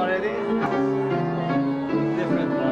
one of these? Different ones.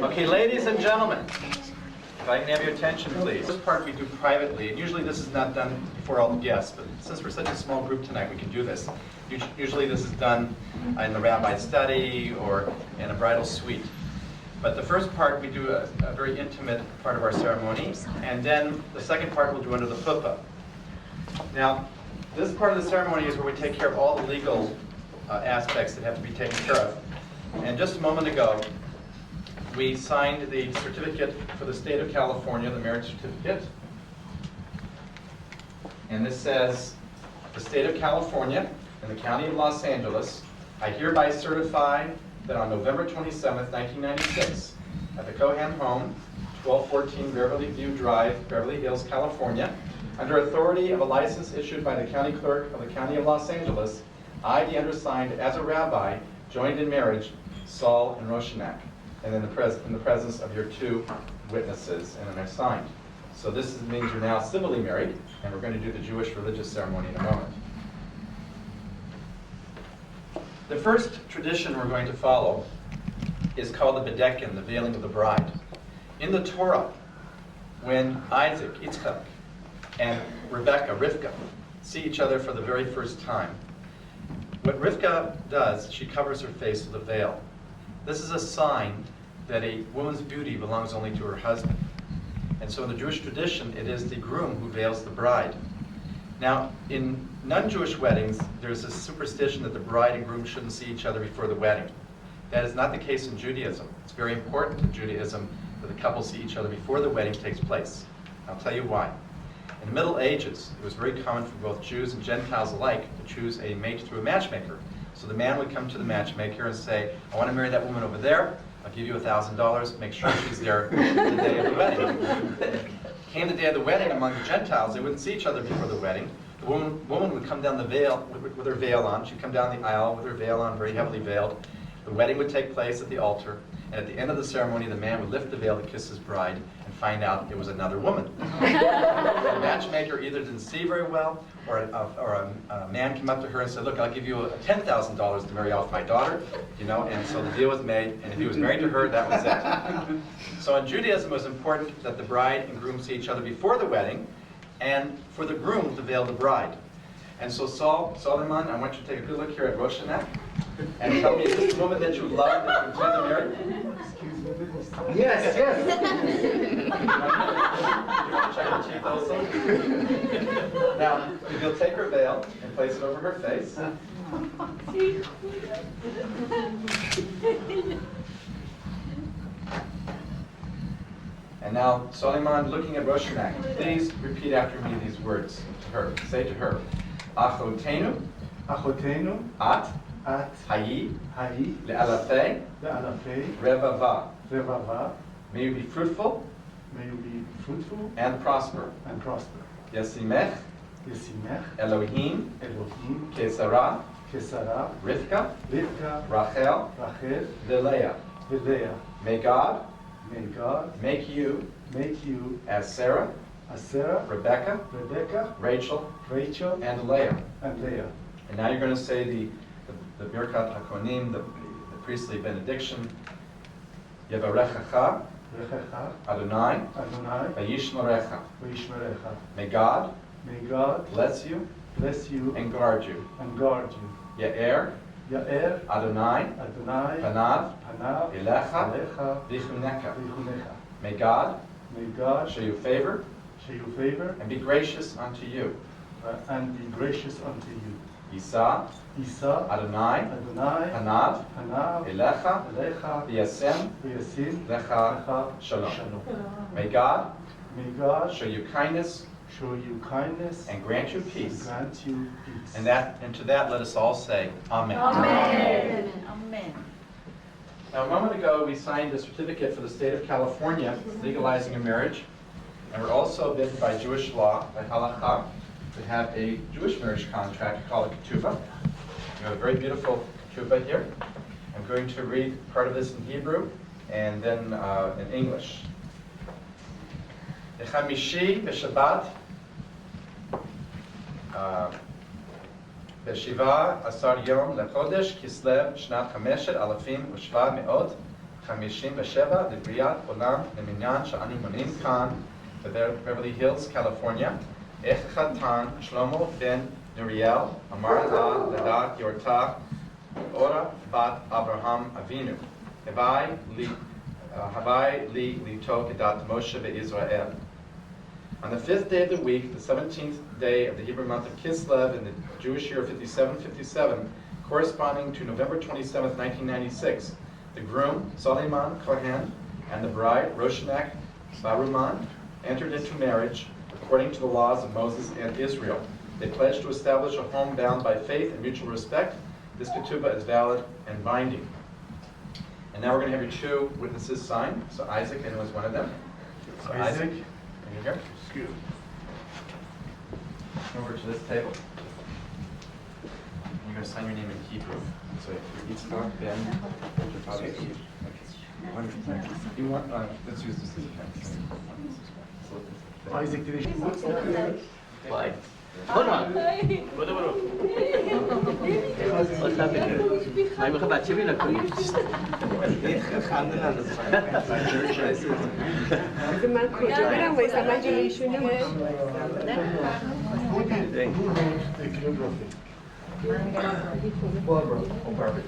Okay, ladies and gentlemen, if I can have your attention, please. This part we do privately, and usually this is not done before all the guests, but since we're such a small group tonight, we can do this. Usually this is done in the rabbi's study or in a bridal suite. But the first part, we do a very intimate part of our ceremony, and then the second part we'll do under the chuppah. Now, this part of the ceremony is where we take care of all the legal aspects that have to be taken care of. And just a moment ago, we signed the certificate for the state of California, the marriage certificate. And this says, the state of California and the county of Los Angeles, I hereby certify that on November 27th, 1996, at the Cohen home, 1214 Beverly View Drive, Beverly Hills, California, under authority of a license issued by the county clerk of the county of Los Angeles, I, the undersigned, as a rabbi, joined in marriage, Sol&Roshi, and in the presence of your two witnesses, and then they're signed. So this means you're now civilly married, and we're going to do the Jewish religious ceremony in a moment. The first tradition we're going to follow is called the bedekin, the veiling of the bride. In the Torah, when Isaac, Yitzchak, and Rebecca, Rivka, see each other for the very first time, what Rivka does, she covers her face with a veil. This is a sign that a woman's beauty belongs only to her husband. And so in the Jewish tradition, it is the groom who veils the bride. Now, in non-Jewish weddings, there's a superstition that the bride and groom shouldn't see each other before the wedding. That is not the case in Judaism. It's very important in Judaism that the couple see each other before the wedding takes place. I'll tell you why. In the Middle Ages, it was very common for both Jews and Gentiles alike to choose a mate through a matchmaker. So the man would come to the matchmaker and say, I want to marry that woman over there. I'll give you $1,000. Make sure she's there the day of the wedding. Came the day of the wedding among the Gentiles. They wouldn't see each other before the wedding. The woman would come down the veil with her veil on. She'd come down the aisle with her veil on, very heavily veiled. The wedding would take place at the altar. And at the end of the ceremony, the man would lift the veil to kiss his bride and find out it was another woman. The matchmaker either didn't see very well, or a man came up to her and said, look, I'll give you $10,000 to marry off my daughter, and so the deal was made, and if he was married to her, that was it. So in Judaism, it was important that the bride and groom see each other before the wedding, and for the groom to veil the bride. And so Solomon, I want you to take a good look here at Rosh Hashanah, and tell me, is this the woman that you love that you intend to marry? Yes. Check your teeth also. Now, if you'll take her veil and place it over her face. And now, Solomon, looking at Rosh Hashanah, please repeat after me these words to her. Say to her, Achotenu, At, Hayi, Le'alafei, Revava. May you be fruitful, and prosper. Yasimech, Elohim, Kesara, Rivka, Rachel, Leah. May God make you as Sarah, Rebecca, Rachel, and Leah. And now you're going to say the Birkat HaKohanim, the priestly benediction. Yevarechecha Adonai Vayishmerecha. May God bless you and guard you. Ya'er Adonai Panav Elecha Vichuneka. May God show you favor and be gracious unto you. Yisa, Isa, Adonai, Adonai, Hanav, Hanav, Elecha, Elecha, V'yasem, V'yasim, Lecha, Lecha, Shalom. Shalom. May God May God show you kindness show you kindness and grant you and peace. grant you peace. And to that let us all say, Amen. Amen. Amen. Now, a moment ago, we signed a certificate for the state of California legalizing a marriage. And we're also bidden by Jewish law, by halakha, to have a Jewish marriage contract called a ketubah. We have a very beautiful ketubah here. I'm going to read part of this in Hebrew and then in English. Echamishi b'Shabbat בשבעה עשר יום לחודש כסלו שנת 5,757 לבריאת עולם למניין שאנו מונים כאן בברלי הילס, קליפורניה. איך החתן שלמה בן נוריאל אמר לה לדעת יורתה אורה בת אברהם אבינו. הווי לי ליטול כדת משה וישראל. On the 5th day of the week, the 17th day of the Hebrew month of Kislev in the Jewish year 5757, corresponding to November 27th, 1996, the groom, Soliman Kohen, and the bride, Roshanek Baruman, entered into marriage according to the laws of Moses and Israel. They pledged to establish a home bound by faith and mutual respect. This ketubah is valid and binding. And now we're going to have your two witnesses sign. So Isaac, and was one of them. So Isaac, are you here? Over to this table. You're going to sign your name in Hebrew. So Yitzchak, Ben, your father's name. Okay. Wonderful. You want? Let's use this as a pen. Isaac did it. Why? Hold on. What? What's happening? I'm about to be like من کجا برم وایسا من جلوی ایشونی Barbara. Oh, Barbara.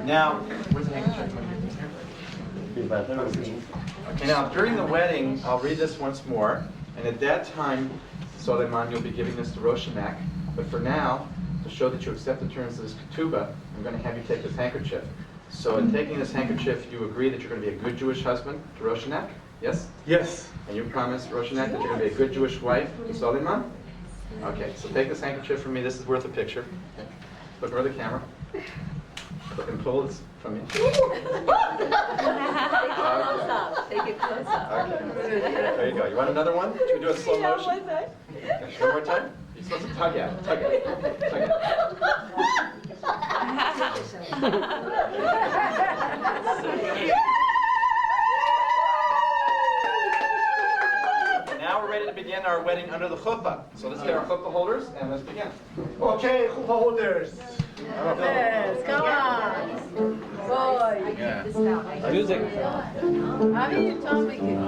Now, where's the handkerchief? Okay, now during the wedding, I'll read this once more, and at that time, Soleiman, you'll be giving this to Roshanak. But for now, to show that you accept the terms of this ketubah, I'm going to have you take this handkerchief. So in taking this handkerchief, you agree that you're going to be a good Jewish husband to Roshanak? Yes? Yes. And you promise, Roshanak, that you're going to be a good Jewish wife to Soleiman? Okay, so take this handkerchief from me. This is worth a picture. Look over the camera. Look and pull this from me. Take it close up. Take it close up. Okay. There you go. You want another one? Should we do a slow motion? One more time? You're supposed to tug at it. Tug at it. Tug at it. Now we're ready to begin our wedding under the chuppah. So let's get our chuppah holders and let's begin. Okay, chuppah holders. Yes, come on. Boy. Yeah. Music. Abi, tam begin.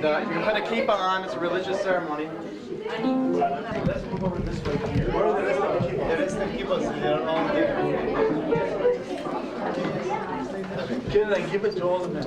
And you can put a kippah on. It's a religious ceremony. Let's move over this way. Where are the rest of the people? The rest of the people, they're all there. Can I give it to all of them?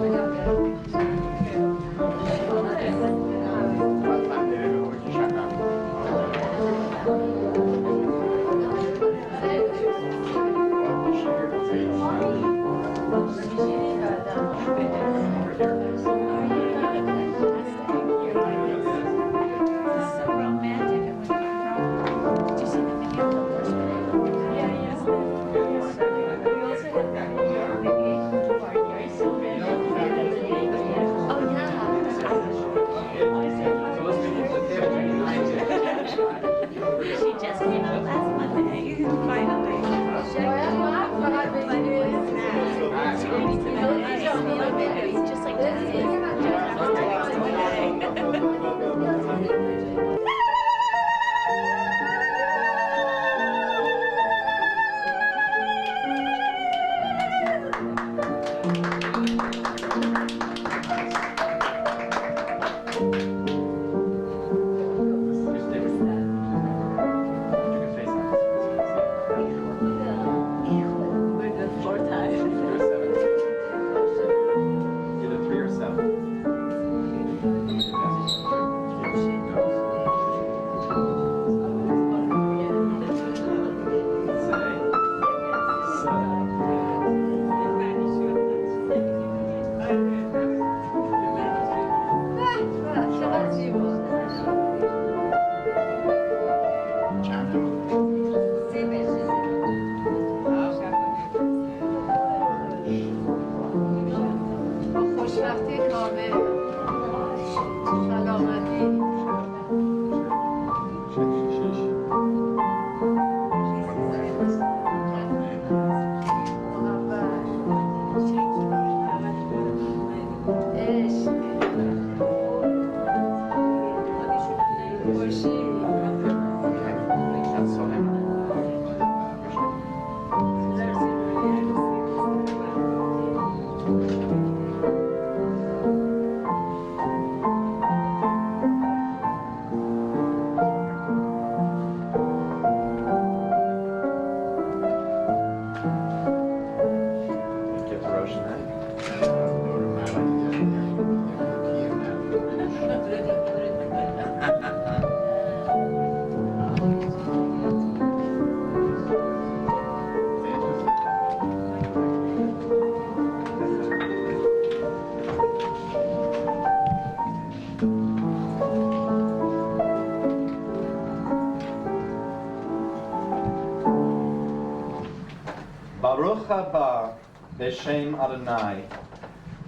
Baruch haba b'shem Adonai.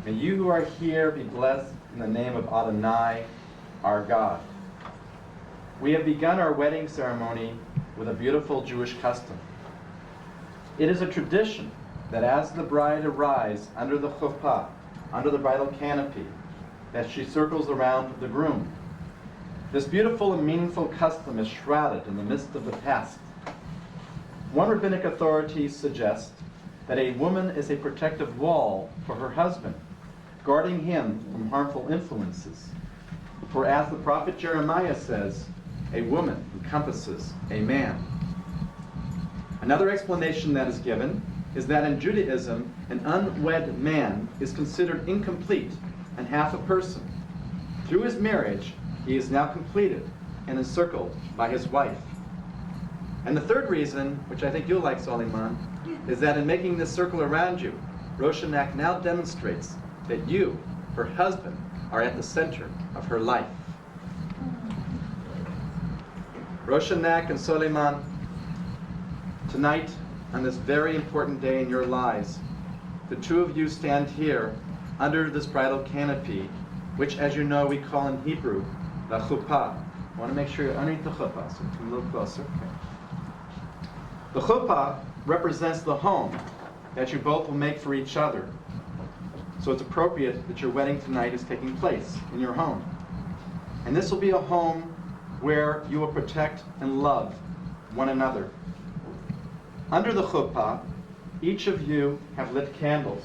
May you who are here be blessed in the name of Adonai, our God. We have begun our wedding ceremony with a beautiful Jewish custom. It is a tradition that as the bride arrives under the chuppah, under the bridal canopy, that she circles around the groom. This beautiful and meaningful custom is shrouded in the mist of the past. One rabbinic authority suggests that a woman is a protective wall for her husband, guarding him from harmful influences. For as the prophet Jeremiah says, a woman encompasses a man. Another explanation that is given is that in Judaism, an unwed man is considered incomplete and half a person. Through his marriage, he is now completed and encircled by his wife. And the third reason, which I think you'll like, Soliman, is that in making this circle around you, Rosh Hashanah now demonstrates that you, her husband, are at the center of her life. Rosh Hashanah and Soliman, tonight, on this very important day in your lives, the two of you stand here under this bridal canopy, which, as you know, we call in Hebrew the chuppah. I want to make sure you're underneath the chuppah, so come a little closer. Okay. The chuppah represents the home that you both will make for each other. So it's appropriate that your wedding tonight is taking place in your home. And this will be a home where you will protect and love one another. Under the chuppah, each of you have lit candles.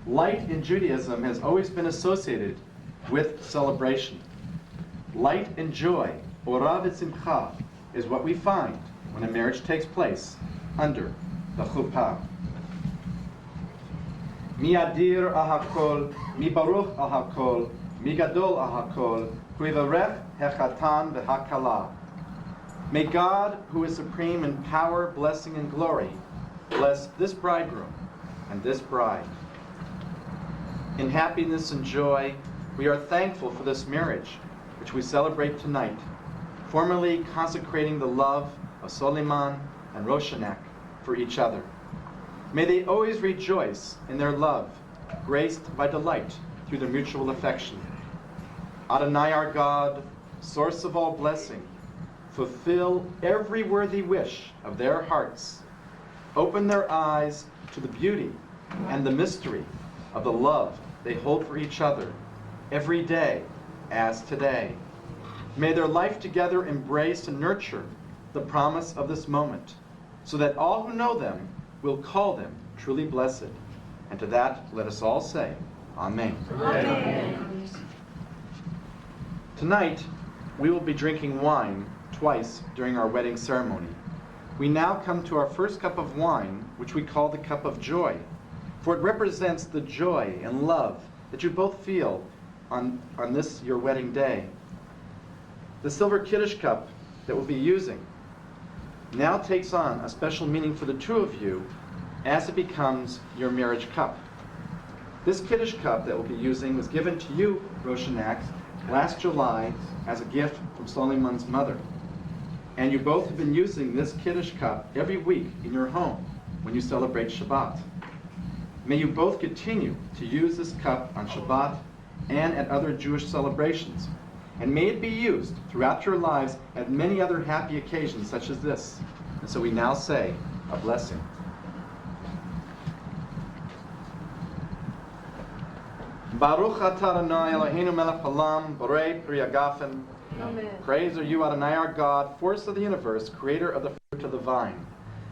Light in Judaism has always been associated with celebration. Light and joy Ora v'simcha is what we find when a marriage takes place under the chuppah. Mi adir al hakol, mi baruch al hakol, mi gadol al hakol, hu yivarech hechatan v'hakala. May God, who is supreme in power, blessing, and glory, bless this bridegroom and this bride. In happiness and joy, we are thankful for this marriage, which we celebrate tonight, formally consecrating the love of Soliman and Roshanak for each other. May they always rejoice in their love, graced by delight through their mutual affection. Adonai our God, source of all blessing, fulfill every worthy wish of their hearts. Open their eyes to the beauty and the mystery of the love they hold for each other every day as today. May their life together embrace and nurture the promise of this moment, so that all who know them will call them truly blessed. And to that, let us all say, Amen. Amen. Tonight, we will be drinking wine twice during our wedding ceremony. We now come to our first cup of wine, which we call the cup of joy, for it represents the joy and love that you both feel on this, your wedding day. The silver Kiddush cup that we'll be using now takes on a special meaning for the two of you as it becomes your marriage cup. This Kiddush cup that we'll be using was given to you, Roshanak, last July as a gift from Soliman's mother. And you both have been using this Kiddush cup every week in your home when you celebrate Shabbat. May you both continue to use this cup on Shabbat and at other Jewish celebrations. And may it be used throughout your lives at many other happy occasions such as this. And so we now say a blessing. Baruch atah Adonai Eloheinu melech haolam, borei pri hagafen. Amen. Praise are you, Adonai our God, force of the universe, creator of the fruit of the vine.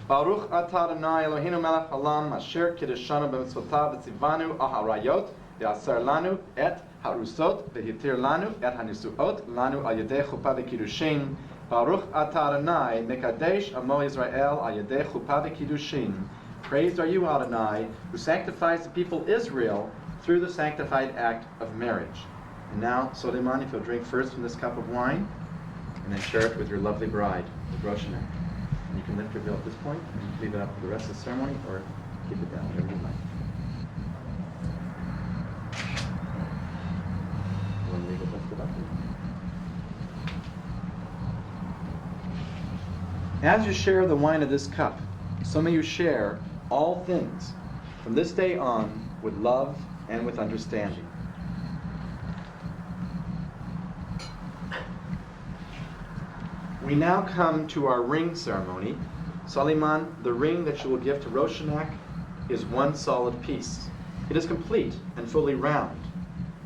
Baruch atah Adonai Eloheinu melech haolam, asher kiddushanu b'mitzvotav v'tzivanu al harayot v'aser lanu et harusot v'hitir lanu et hanisuot lanu al yedei chuppah v'kiddushin. Baruch atah Adonai mekadesh amo Yisrael al yedei chuppah v'kiddushin. Praised are you, Adonai, who sanctifies the people Israel through the sanctified act of marriage. And now, Soliman, if you'll drink first from this cup of wine, and then share it with your lovely bride, the Roshanak. And you can lift your veil at this point, and you can leave it up for the rest of the ceremony, or keep it down, whatever you like. You want to leave it lifted up? As you share the wine of this cup, so may you share all things from this day on with love and with understanding. We now come to our ring ceremony. Soliman, the ring that you will give to Roshanak is one solid piece. It is complete and fully round.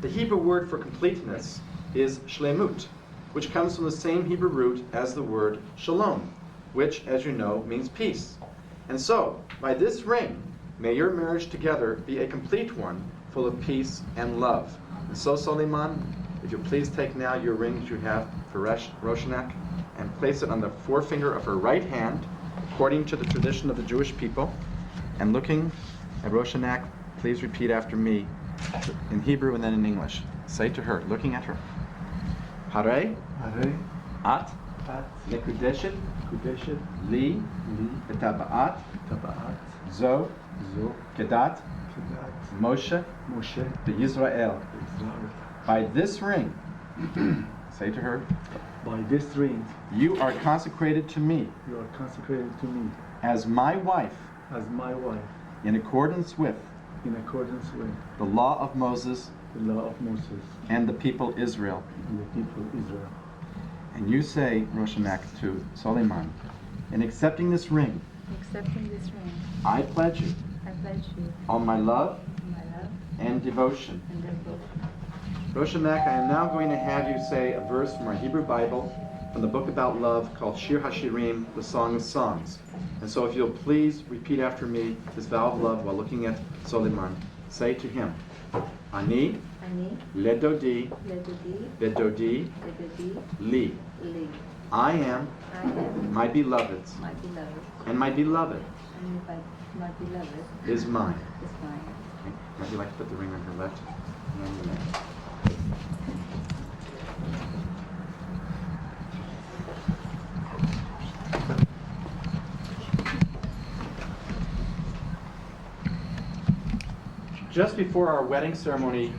The Hebrew word for completeness is shlemut, which comes from the same Hebrew root as the word shalom, which, as you know, means peace. And so, by this ring, may your marriage together be a complete one, full of peace and love. And so, Soliman, if you'll please take now your ring that you have for Roshanak and place it on the forefinger of her right hand, according to the tradition of the Jewish people. And looking at Roshanak, please repeat after me in Hebrew and then in English. Say to her, looking at her, Hare, At, Nekudeshet, Li, Betaba'at, Zo, Kedat, Moshe, Yisrael. By this ring, say to her, by this ring, you are consecrated to me you are consecrated to me as my wife as my wife, in accordance with in accordance with the law of Moses the law of Moses and the people Israel. and the people of Israel. And you say, Roshanak, to Soliman, in accepting this ring, Accepting this ring, I pledge you I pledge you all my love my love and devotion. and devotion. Roshanak, I am now going to have you say a verse from our Hebrew Bible, from the book about love called Shir HaShirim, the Song of Songs. And so if you'll please repeat after me this vow of love while looking at Soliman, say to him, Ani אני, לדודי, לדודי, לדודי, לדודי, לי. לי. I am I am my beloved's, my beloved, and my beloved and my beloved is mine. is mine. Okay. Would you like to put the ring on her left and on the left? Just before our wedding ceremony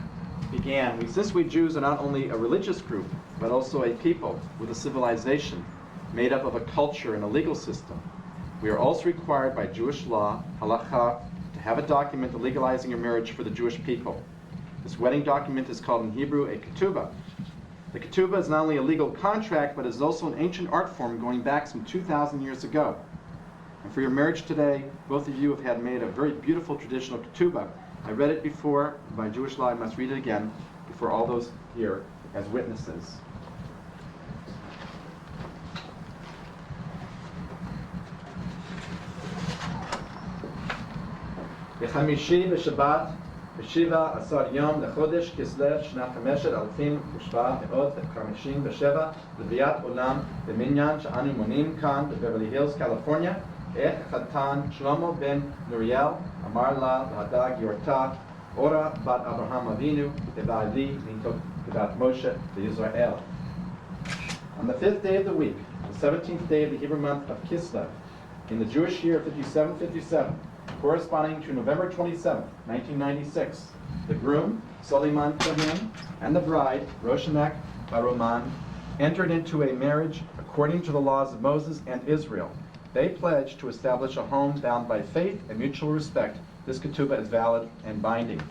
began, since we Jews are not only a religious group, but also a people with a civilization made up of a culture and a legal system, we are also required by Jewish law, halakha, to have a document legalizing your marriage for the Jewish people. This wedding document is called in Hebrew a ketubah. The ketubah is not only a legal contract, but is also an ancient art form going back some 2,000 years ago. And for your marriage today, both of you have had made a very beautiful traditional ketubah. I read it before by Jewish law. I must read it again before all those here as witnesses. בחמישי בשבת בשבע עשר יום לחודש כסלו שנת 57 לביאת עולם במניין שאנו מונים כאן בברלי הילס קליפורניה. איך החתן שלמה בן נוריאל אמר לה להדה גיורתה אורה בת אברהם אבינו ובעלי כדת משה בישראל. On the 5th day of the week, the 17th day of the Hebrew month of Kislev, in the Jewish year 5757, corresponding to November 27, 1996, the groom, Soliman Kohen, and the bride, Roshanak Baroman, entered into a marriage according to the laws of Moses and Israel. They pledged to establish a home bound by faith and mutual respect. This ketubah is valid and binding.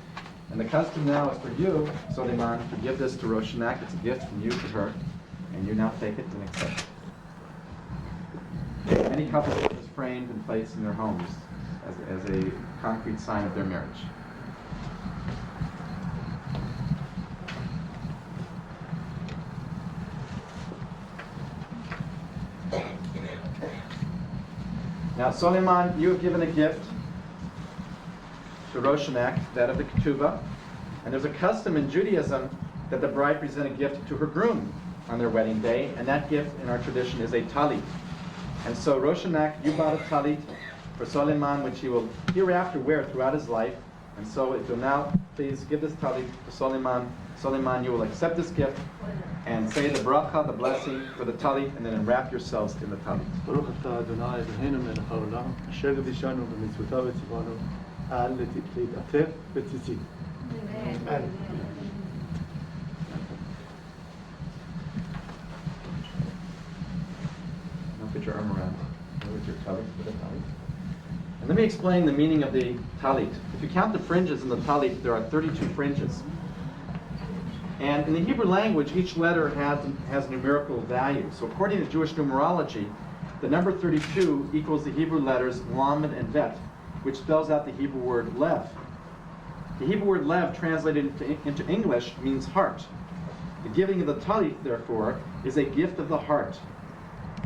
And the custom now is for you, Soliman, to give this to Roshanak. It's a gift from you to her, and you now take it and accept it. Many couples have this framed and placed in their homes as a concrete sign of their marriage. Now, Soliman, you have given a gift to Roshanak, that of the ketubah, and there's a custom in Judaism that the bride present a gift to her groom on their wedding day, and that gift in our tradition is a talit. And so, Roshanak, you bought a talit for Soliman, which he will hereafter wear throughout his life. And so if you'll now please give this talit to Soliman. Soliman, you will accept this gift and say the bracha, the blessing for the talit, and then enwrap yourselves in the talit. ברוך אתה אדוני אלוהינו מלך העולם, אשר קדישנו במצוותיו וציוונו, אל להתעטף בציצית. Amen. Now put your arm around with your talit, with a talit. And let me explain the meaning of the talit. If you count the fringes in the talit, there are 32 fringes. And in the Hebrew language, each letter has numerical value. So according to Jewish numerology, the number 32 equals the Hebrew letters Lamed and Bet, which spells out the Hebrew word lev. The Hebrew word lev translated into English means heart. The giving of the talit, therefore, is a gift of the heart.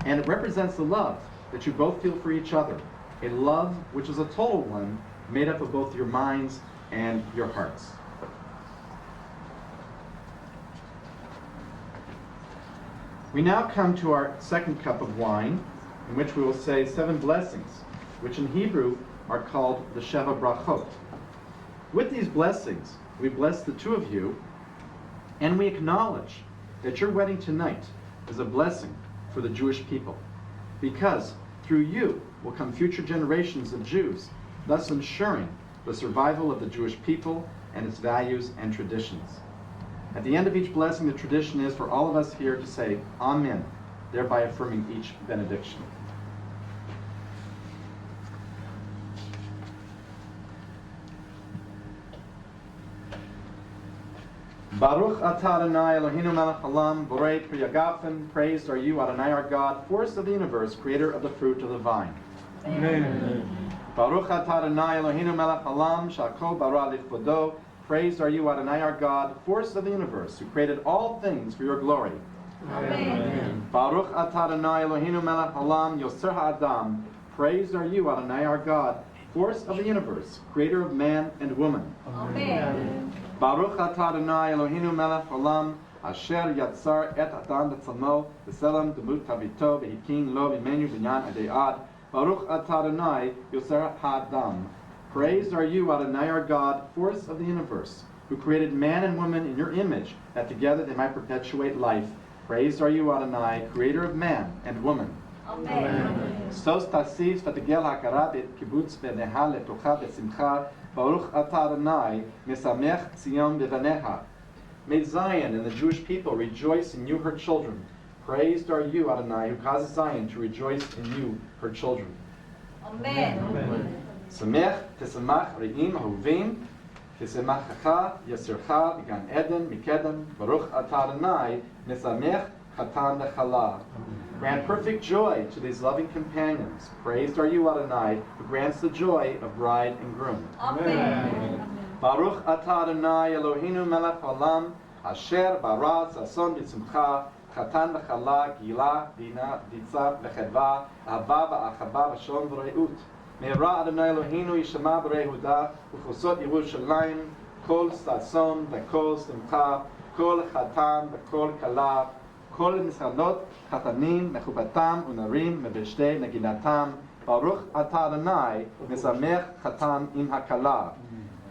And it represents the love that you both feel for each other. A love which is a total one, made up of both your minds and your hearts. We now come to our second cup of wine, in which we will say 7 blessings, which in Hebrew are called the Sheva Brachot. With these blessings, we bless the two of you, and we acknowledge that your wedding tonight is a blessing for the Jewish people, because through you will come future generations of Jews, thus ensuring the survival of the Jewish people and its values and traditions. At the end of each blessing, the tradition is for all of us here to say Amen, thereby affirming each benediction. Baruch atah Adonai Eloheinu melech haolam, borei pri hagafen. Praised are you, Adonai our God, force of the universe, creator of the fruit of the vine. Amen. Baruch atah Adonai Eloheinu melech haolam, shakol bara lichvodo. Praised are you, Adonai our God, force of the universe, who created all things for your glory. Amen. Baruch atah Adonai Eloheinu melech haolam, yoser ha'adam. Praised are you, Adonai our God, force of the universe, creator of man and woman. Amen. Baruch atah Adonai Eloheinu melech haolam, asher yatzar et adam b'tzalmo, b'selem demut tavito, v'hikin lo v'imenu b'nyan adei ad. Baruch atah Adonai yoser ha'adam. Praised are you, Adonai our God, force of the universe, who created man and woman in your image, that together they might perpetuate life. Praised are you, Adonai, creator of man and woman. Amen. Sos tasiv v'tegel hakara b'kibbutz v'neha letocha v'simcha. Baruch atah Adonai mesamech Tzion b'vaneha. May Zion and the Jewish people rejoice in you, her children. Praised are you, Adonai, who causes Zion to rejoice in you, her children. Amen. Samech tesamach re'im ahuvim, tesamachcha yasircha v'gan eden mikedem. Baruch atah Adonai mesamech chatan v'chala. Grant perfect joy to these loving companions. Praised are you, Adonai, who grants the joy of bride and groom. Amen. Baruch atah Adonai Eloheinu melech haolam, asher bara sason b'tzimcha, chatan v'chala, gila, dina, ditza v'chedva, ahava v'achava v'shalom v're'ut. Me'era Adonai Eloheinu yishama b're'huda, u'chosot Yerushalayim, kol sason v'kol simcha, kol chatan v'kol kala, kol mishalot chatanim mechubatam unarim mebeshte naginatam. Baruch atah Adonai mesamech chatan im hakala.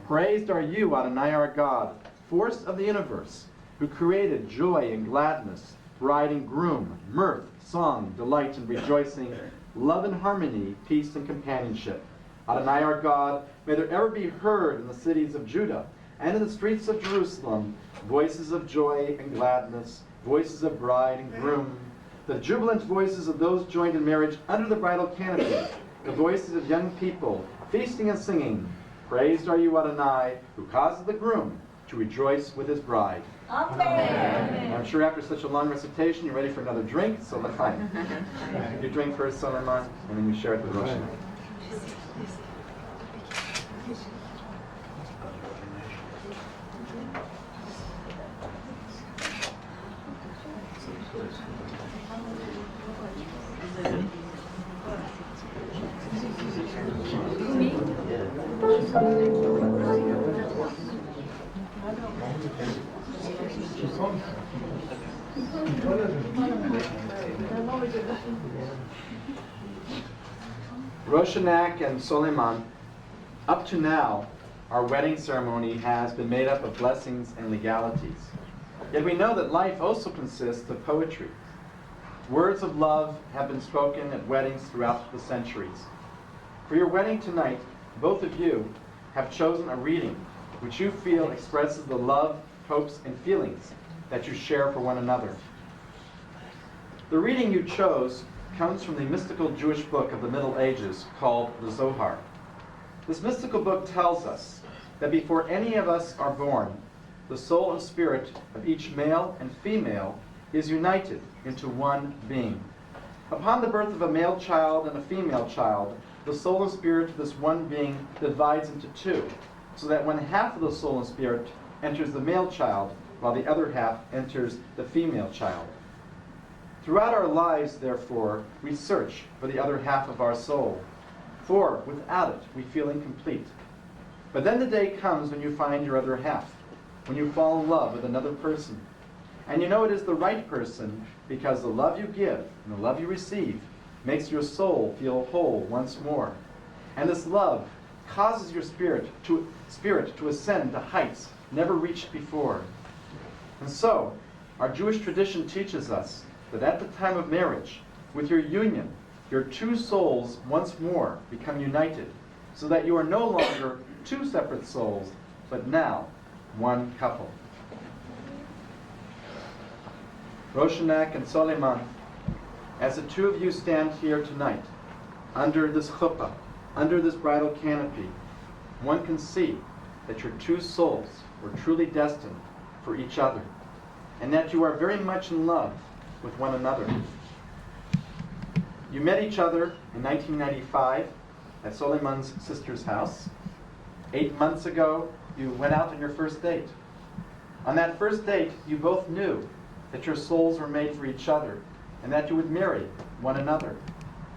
Praised are you, Adonai our God, force of the universe, who created joy and gladness, bride and groom, mirth, song, delight and rejoicing, love and harmony, peace and companionship. Adonai our God, may there ever be heard in the cities of Judah and in the streets of Jerusalem voices of joy and gladness, voices of bride and groom, the jubilant voices of those joined in marriage under the bridal canopy, the voices of young people feasting and singing. Praised are you, Adonai, who causes the groom to rejoice with his bride. Amen. I'm sure after such a long recitation, you're ready for another drink, so l'chaim. You drink first, Sol&Roshi, and then you share it with Rosh. Rosh and Suleiman, up to now, our wedding ceremony has been made up of blessings and legalities. Yet we know that life also consists of poetry. Words of love have been spoken at weddings throughout the centuries. For your wedding tonight, both of you have chosen a reading which you feel expresses the love, hopes, and feelings that you share for one another. The reading you chose comes from the mystical Jewish book of the Middle Ages called the Zohar. This mystical book tells us that before any of us are born, the soul and spirit of each male and female is united into one being. Upon the birth of a male child and a female child, the soul and spirit of this one being divides into two, so that when half of the soul and spirit enters the male child, while the other half enters the female child. Throughout our lives, therefore, we search for the other half of our soul, for without it we feel incomplete. But then the day comes when you find your other half, when you fall in love with another person. And you know it is the right person because the love you give and the love you receive makes your soul feel whole once more. And this love causes your spirit to ascend to heights never reached before. And so, our Jewish tradition teaches us that at the time of marriage, with your union, your two souls once more become united, so that you are no longer two separate souls, but now one couple. Roshanak and Suleiman, as the two of you stand here tonight, under this chuppah, under this bridal canopy, one can see that your two souls were truly destined for each other, and that you are very much in love with one another. You met each other in 1995 at Suleiman's sister's house. 8 months ago, you went out on your first date. On that first date, you both knew that your souls were made for each other and that you would marry one another.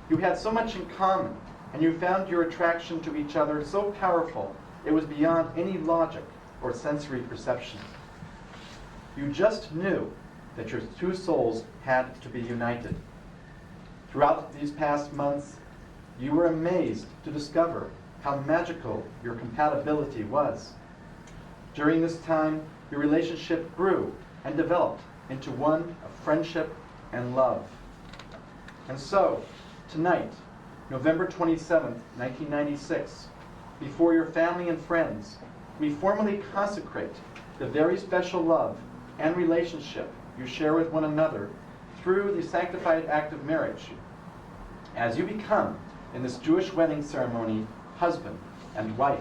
You had so much in common, and you found your attraction to each other so powerful it was beyond any logic or sensory perception. You just knew that your two souls had to be united. Throughout these past months, you were amazed to discover how magical your compatibility was. During this time, your relationship grew and developed into one of friendship and love. And so, tonight, November 27th, 1996, before your family and friends, we formally consecrate the very special love and relationship you share with one another through the sanctified act of marriage, as you become, in this Jewish wedding ceremony, husband and wife.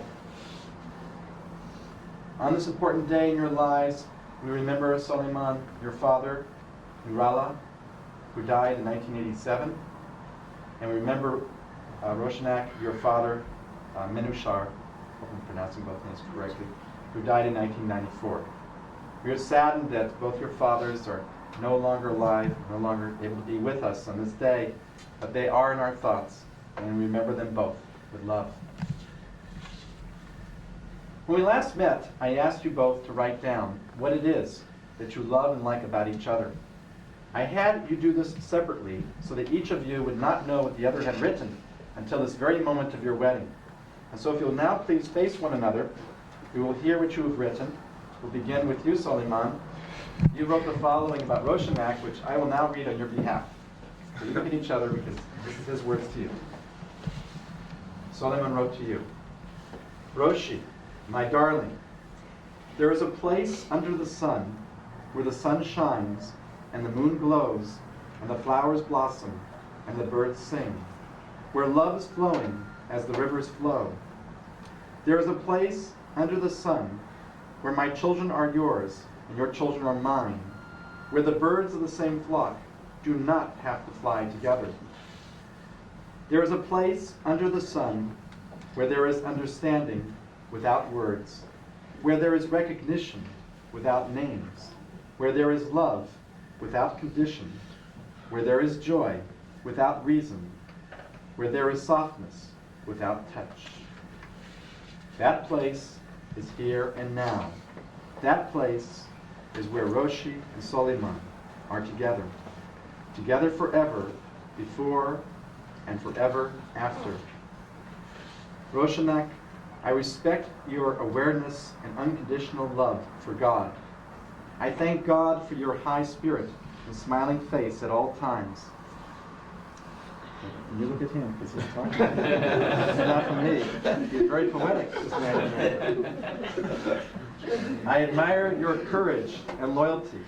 On this important day in your lives, we remember Soliman, your father, Nurala, who died in 1987, and we remember Roshanak, your father, Menushar, hope I'm pronouncing both names correctly, who died in 1994. We are saddened that both your fathers are no longer alive, no longer able to be with us on this day, but they are in our thoughts, and we remember them both with love. When we last met, I asked you both to write down what it is that you love and like about each other. I had you do this separately so that each of you would not know what the other had written until this very moment of your wedding. And so if you'll now please face one another, we will hear what you have written. We'll begin with you, Soliman. You wrote the following about Roshanak, which I will now read on your behalf. So you look at each other because this is his words to you. Soliman wrote to you, Roshi, my darling, there is a place under the sun where the sun shines and the moon glows and the flowers blossom and the birds sing, where love is flowing as the rivers flow. There is a place under the sun where my children are yours and your children are mine, where the birds of the same flock do not have to fly together. There is a place under the sun where there is understanding without words, where there is recognition without names, where there is love without condition, where there is joy without reason, where there is softness without touch. That place is here and now. That place is where Roshi and Soliman are together. Together forever, before and forever after. Roshanak, I respect your awareness and unconditional love for God. I thank God for your high spirit and smiling face at all times. And you look at him because he's talking. It's not for me. He's very poetic, this man. I admire your courage and loyalty.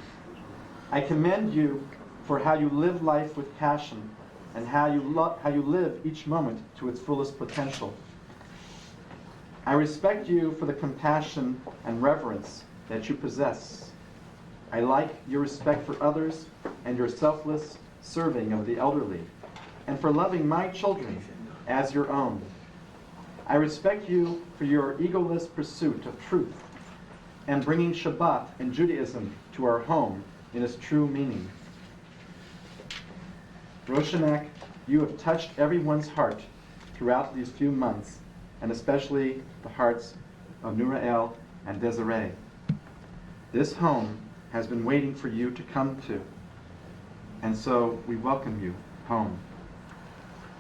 I commend you for how you live life with passion and how you live each moment to its fullest potential. I respect you for the compassion and reverence that you possess. I like your respect for others and your selfless serving of the elderly, and for loving my children as your own. I respect you for your egoless pursuit of truth and bringing Shabbat and Judaism to our home in its true meaning. Roshanak, you have touched everyone's heart throughout these few months, and especially the hearts of Nurael and Desiree. This home has been waiting for you to come to, and so we welcome you home.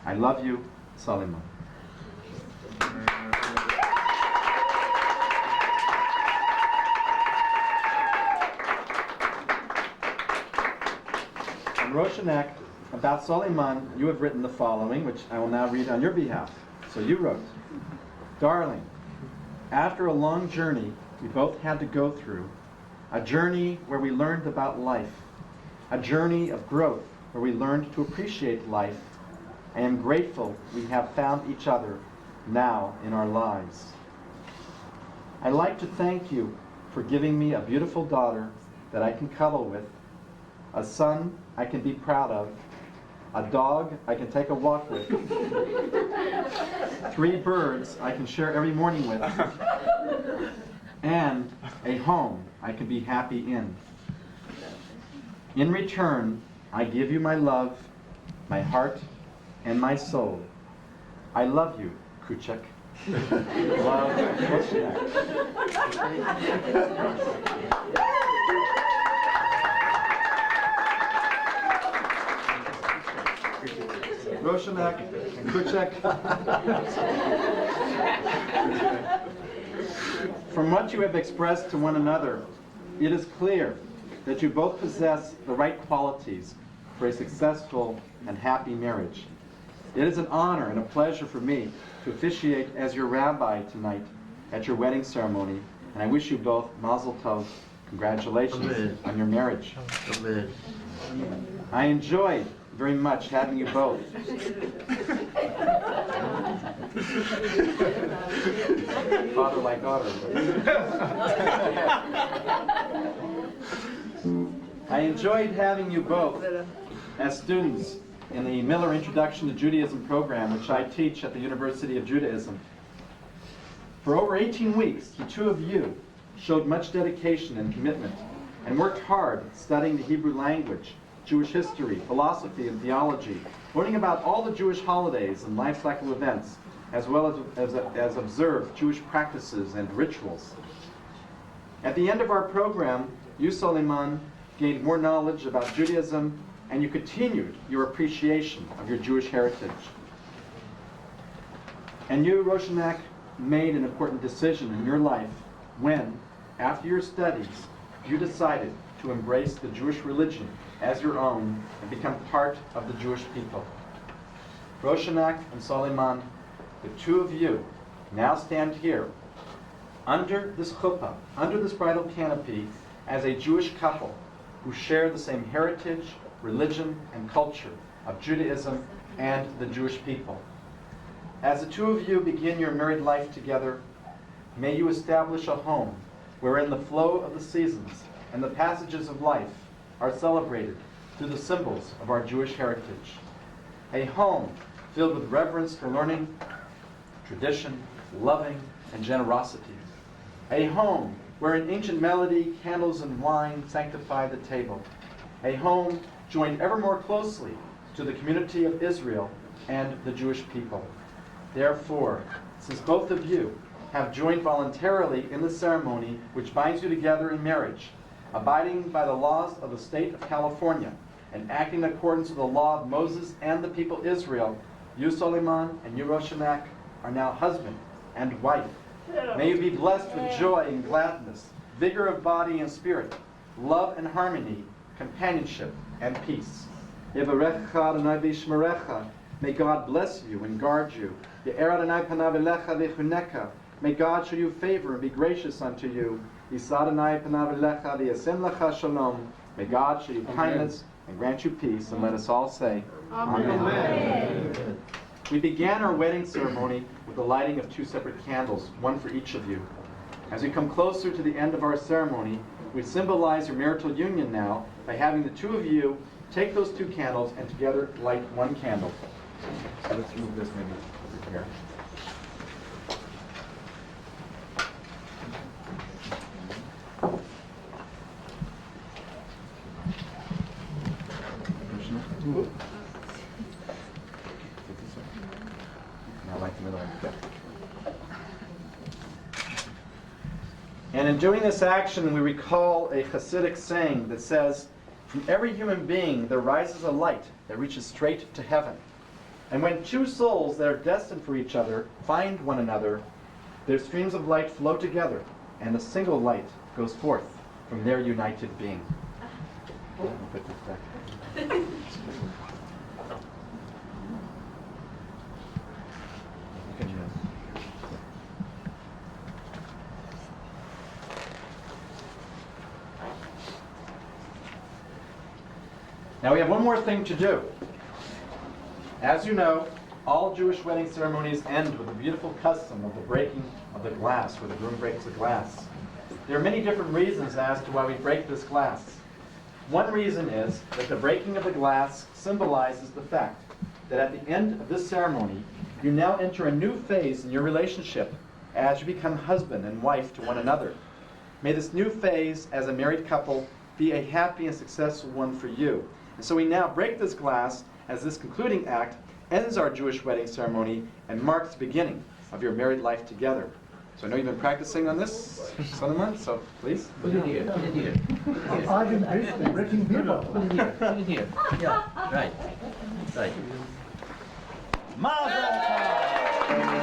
I love you, Soliman. And Roshanak, about Soliman, you have written the following, which I will now read on your behalf. So you wrote, Darling, after a long journey we both had to go through, a journey where we learned about life, a journey of growth where we learned to appreciate life, I am grateful we have found each other now in our lives. I'd like to thank you for giving me a beautiful daughter that I can cuddle with, a son I can be proud of, a dog I can take a walk with, 3 birds I can share every morning with, and a home I can be happy in. In return, I give you my love, my heart, and my soul. I love you, Kuchek. love, Roshanak. Roshanak and Kuchek. From what you have expressed to one another, it is clear that you both possess the right qualities for a successful and happy marriage. It is an honor and a pleasure for me to officiate as your rabbi tonight at your wedding ceremony, and I wish you both Mazel Tov, congratulations Amen. on your marriage. Amen. I enjoyed very much having you both. Father like daughter. I enjoyed having you both as students in the Miller Introduction to Judaism program, which I teach at the University of Judaism. For over 18 weeks, the two of you showed much dedication and commitment and worked hard studying the Hebrew language, Jewish history, philosophy, and theology, learning about all the Jewish holidays and life cycle events, as well as observe Jewish practices and rituals. At the end of our program, you, Soliman, gained more knowledge about Judaism, and you continued your appreciation of your Jewish heritage. And you, Roshanak, made an important decision in your life when, after your studies, you decided to embrace the Jewish religion as your own and become part of the Jewish people. Roshanak and Soliman, the two of you now stand here under this chuppah, under this bridal canopy, as a Jewish couple who share the same heritage, religion, and culture of Judaism and the Jewish people. As the two of you begin your married life together, may you establish a home wherein the flow of the seasons and the passages of life are celebrated through the symbols of our Jewish heritage. A home filled with reverence for learning, tradition, loving, and generosity. A home where in ancient melody, candles and wine sanctify the table. A home joined ever more closely to the community of Israel and the Jewish people. Therefore, since both of you have joined voluntarily in the ceremony which binds you together in marriage, abiding by the laws of the state of California, and acting in accordance with the law of Moses and the people Israel, you, Soliman, and you, Roshanak, are now husband and wife. May you be blessed with joy and gladness, vigor of body and spirit, love and harmony, companionship and peace. Yevarecha Adonai v'yishmerecha. May God bless you and guard you. Ye'er Adonai panav elecha v'chuneka. May God show you favor and be gracious unto you. Yisa Adonai panav elecha v'yasem lecha shalom. May God show you kindness and grant you peace. And let us all say, Amen. Amen. We began our wedding ceremony with the lighting of two separate candles, one for each of you. As we come closer to the end of our ceremony, we symbolize your marital union now by having the two of you take those two candles and together light one candle. So let's move this maybe over here. Now light the middle one. And in doing this action, we recall a Hasidic saying that says, from every human being there rises a light that reaches straight to heaven. And when two souls that are destined for each other find one another, their streams of light flow together, and a single light goes forth from their united being. I'll put this back. Now we have one more thing to do. As you know, all Jewish wedding ceremonies end with the beautiful custom of the breaking of the glass, where the groom breaks the glass. There are many different reasons as to why we break this glass. One reason is that the breaking of the glass symbolizes the fact that at the end of this ceremony, you now enter a new phase in your relationship as you become husband and wife to one another. May this new phase as a married couple be a happy and successful one for you. And so we now break this glass as this concluding act ends our Jewish wedding ceremony and marks the beginning of your married life together. So I know you've been practicing on this, Solomon, so please. Put it here. Put it here. I've been breaking people. Put it here. Put it here. Yeah. Right. Right. Mazel tov!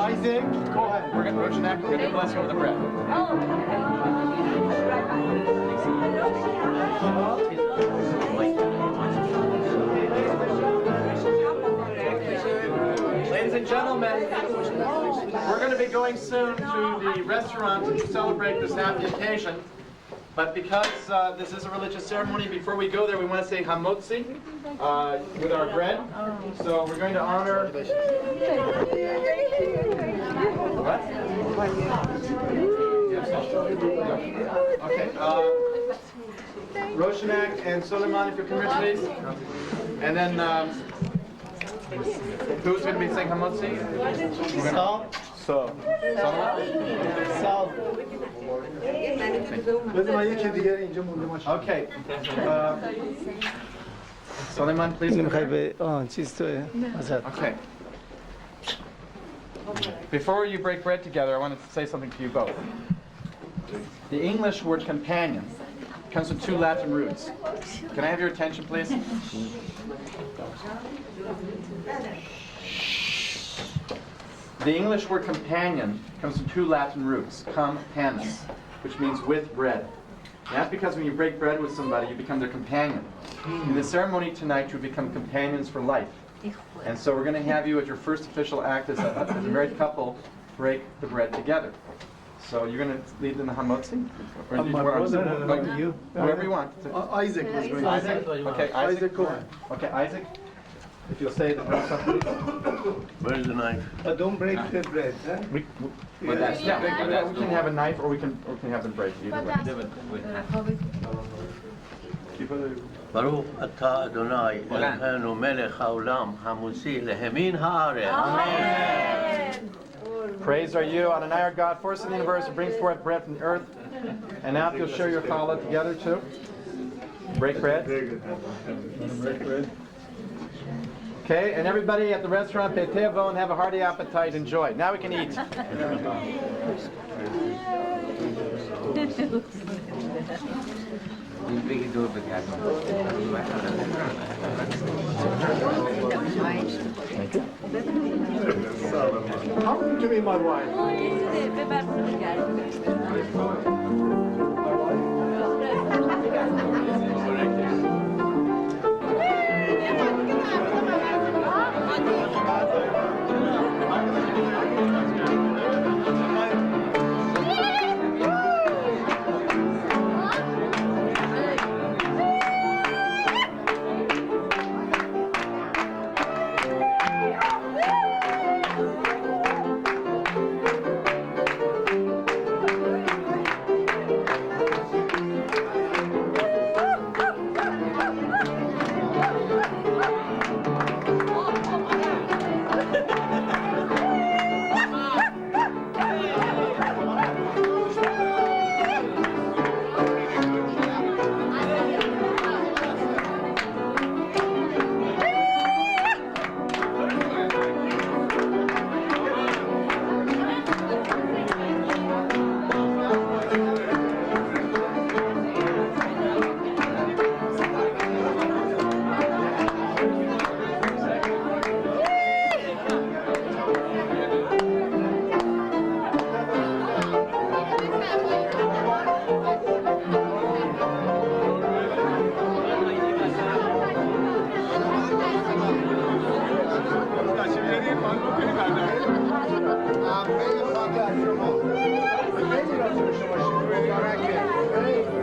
Isaac, go ahead. We're going to bless you with the bread. Ladies and gentlemen, we're going to be going soon to the restaurant to celebrate this happy occasion. But because this is a religious ceremony, before we go there, we want to say hamotzi with our bread. So we're going to honor. What? Okay. Roshanak and Suleiman, if you come here, please. And then, who's going to be saying hamotzi? Sal. Okay. Suleiman, please. Okay. Before you break bread together, I want to say something to you both. The English word companion comes from two Latin roots. Can I have your attention, please? The English word companion comes from two Latin roots, companus, which means with bread. And that's because when you break bread with somebody, you become their companion. In the ceremony tonight, you become companions for life. And so we're going to have you, as your first official act as a married couple, break the bread together. So you're going to lead in the hamotzi? Or My brother, like you. whoever you want. Isaac was going to Isaac? Okay, Isaac. go ahead. Okay, Isaac. If you'll say the first one, please. Where's the knife? Don't break the bread, huh? Yeah, we can have a knife or we can have them break it either way. ברוך אתה אדוני אלוהינו מלך העולם המוציא להמין הארץ. Praise are you, Adonai our God, force of the universe, who brings forth bread from the earth. And now if you'll share your challah together too. Break bread. Break bread. Okay, and everybody at the restaurant, pay tevo and have a hearty appetite. Enjoy. Now we can eat. Give me my wife.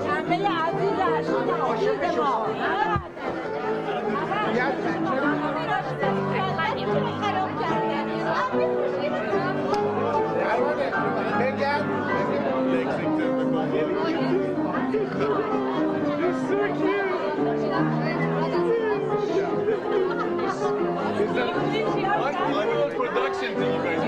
همه عزیز عزیز ما خراب Production thing you guys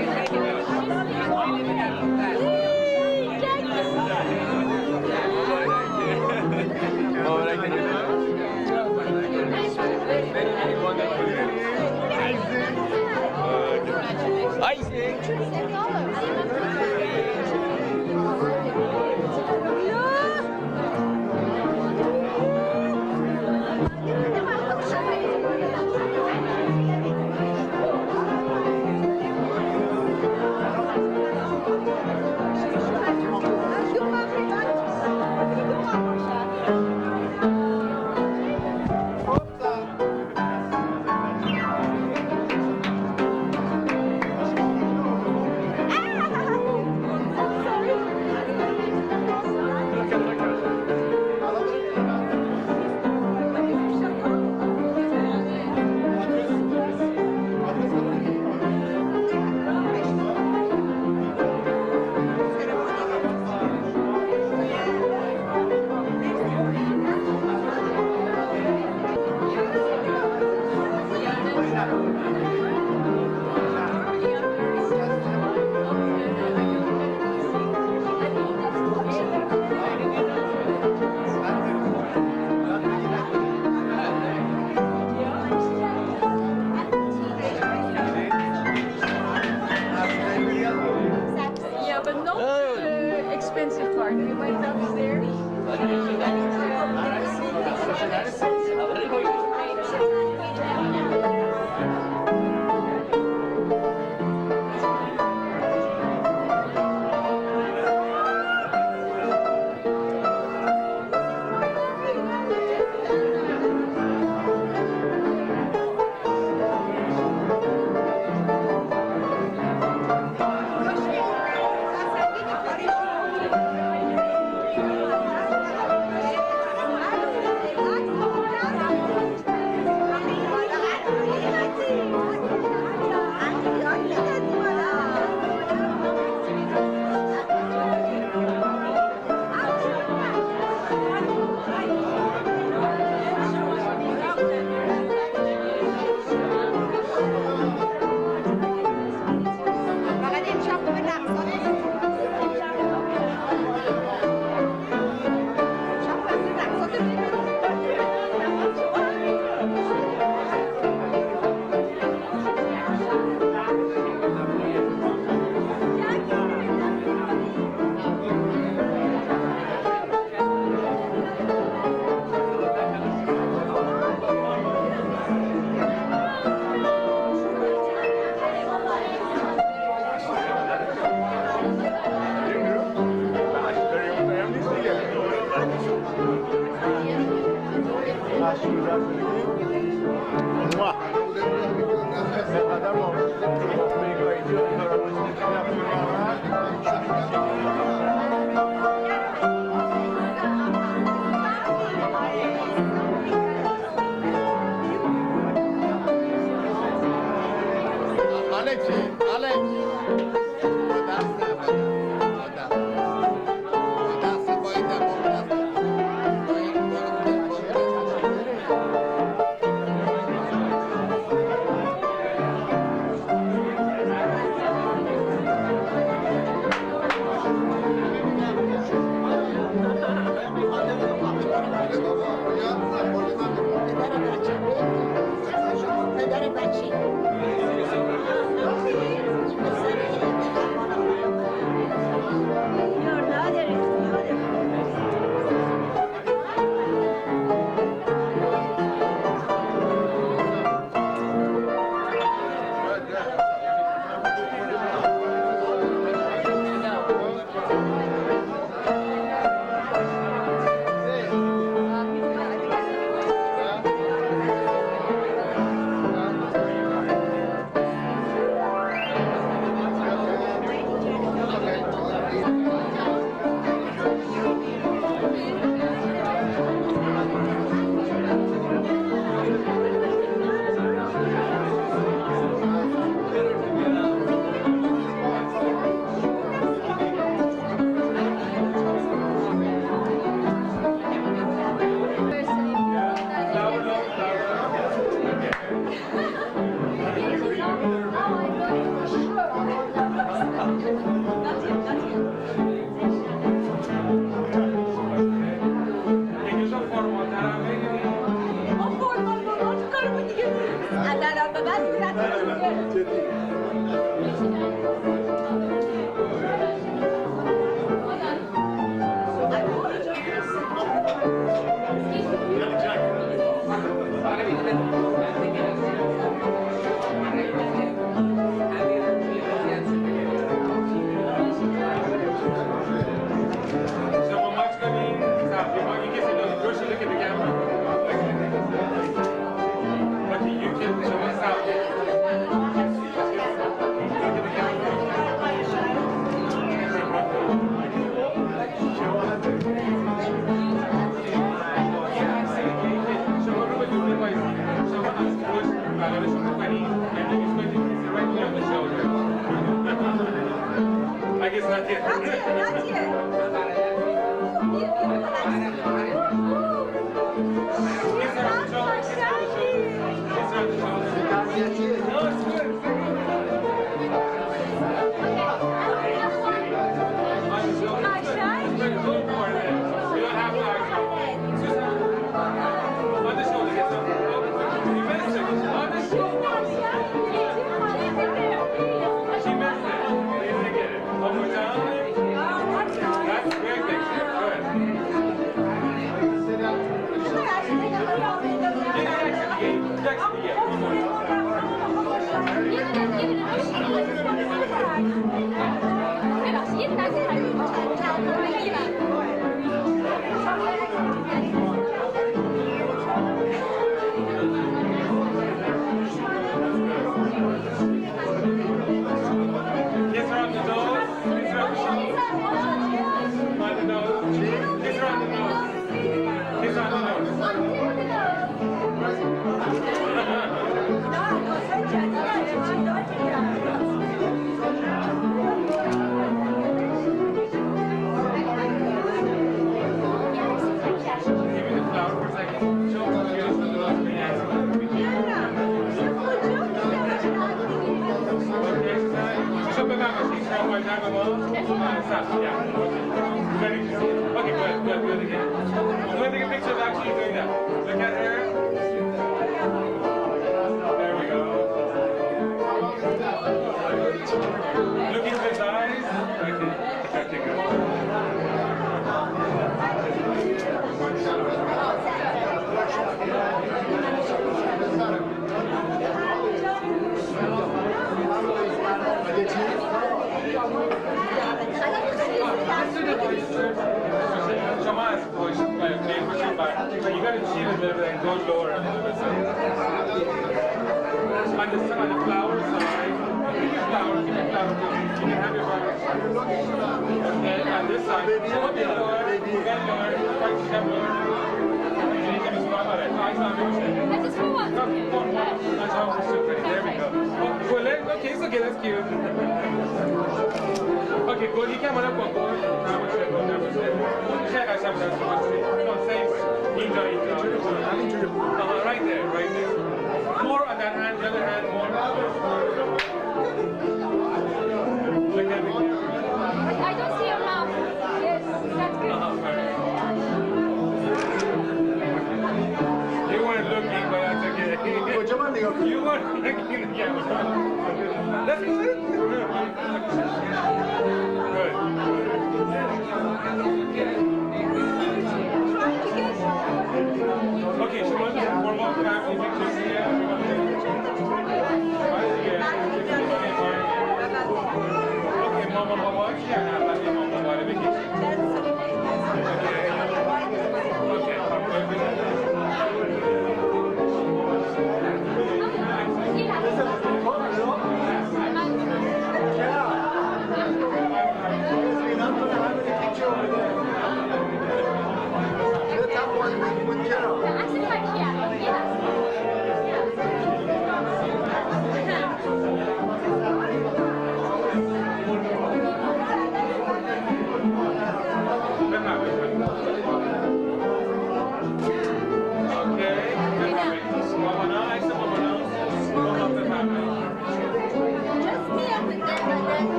Yeah, but not the expensive part. You might upstairs.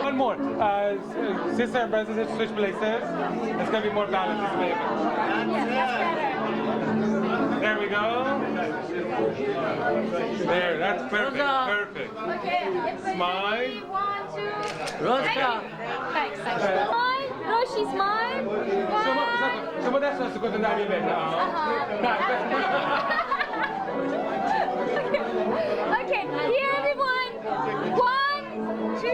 One more. Sister and brother switch places. It's going to be more balanced. There we go. There, that's perfect. Perfect. Okay. Smile. Roska. Thanks. Smile. Roshi, smile. Some of that's not good enough. Okay, here everyone. 1, 2,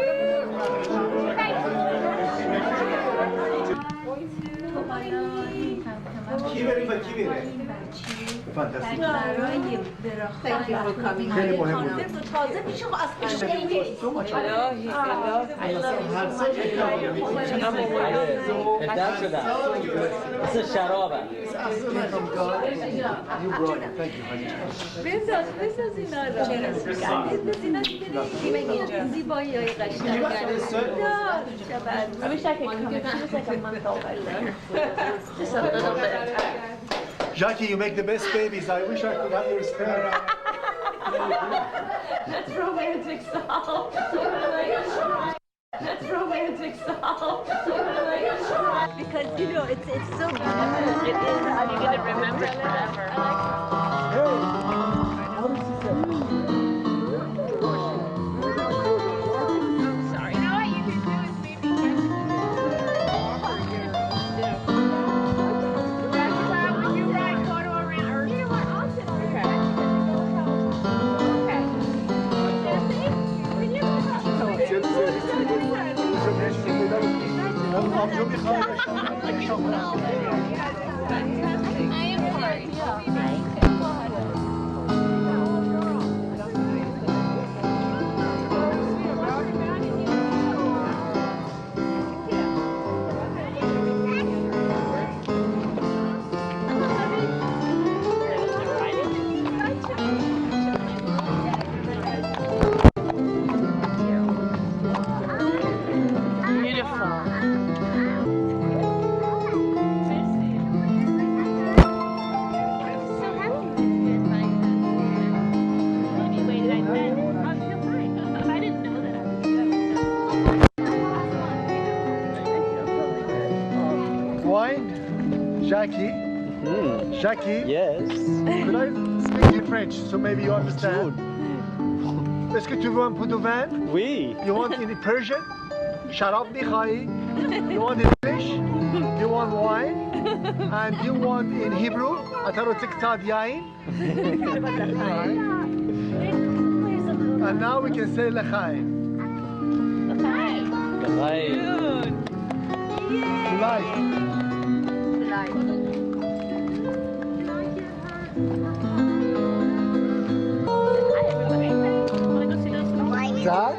thank Fantastic. Thank you for coming. خیلی مهم بود. بهتر شدم مثل شرابه بساز اینا رو بساز اینا دیگه زیبایی های قشنگ I wish I could come. It feels like a month old, I think. Just a little bit. Jackie, you make the best babies. I wish I could have your spare. That's romantic, Sol. That's romantic, Sol. Because, you know, it's so beautiful. It is. Are you going to remember it forever? Sorry. You know what you can do is maybe get... Would you write photo around or... You know what? I'll sit on it. Okay. Jesse, can you I am sorry. Wine? Jackie? Jackie? Yes. Could I speak in French so maybe you understand? Est-ce que tu veux un peu de vin? Oui. You want in Persian? Sharab mikhai? You want in English? You want wine? And you want in Hebrew? Atarotik tad yain? And now we can say lechaim. Right. Life. Zach?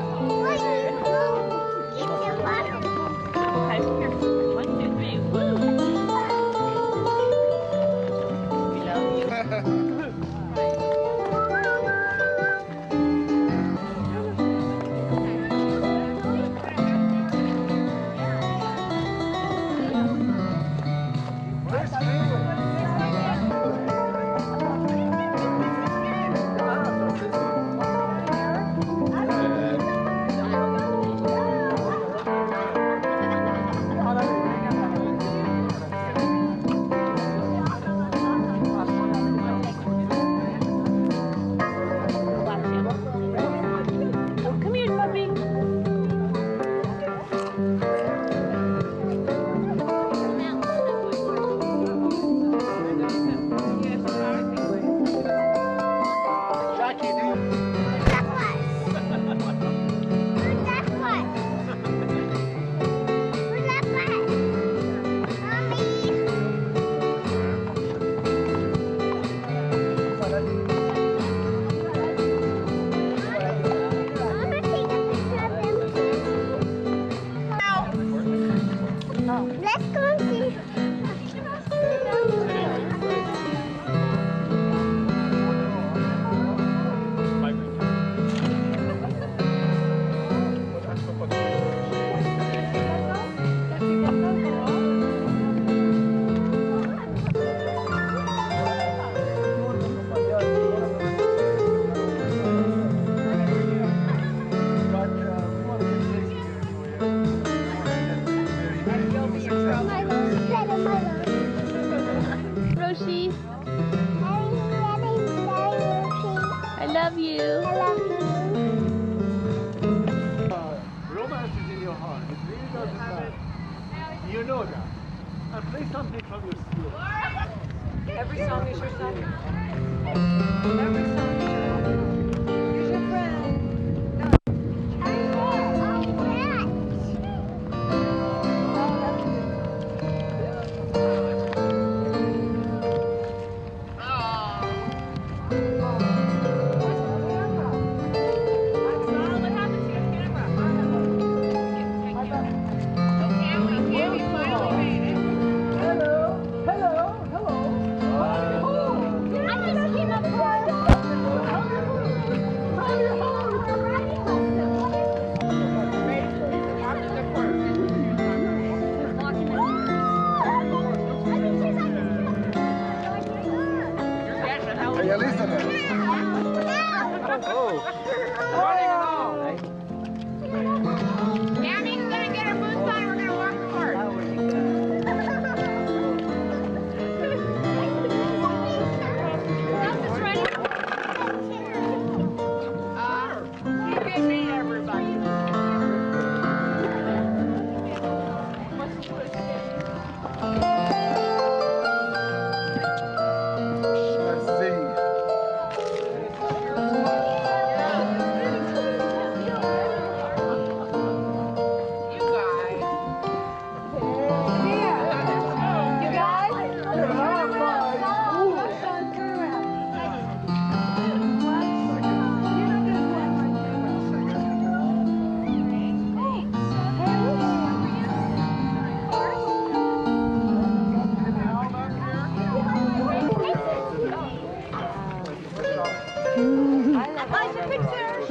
Let's go and see. Roshi, I love you. Romance is in your heart. It really doesn't matter. You know that. And play something from your school. Every song is your song. Every song is your song. Use your friend. Hey, listener. Oh. Annie's gonna get her boots on. We're gonna walk apart. Who else is ready? You can meet everybody.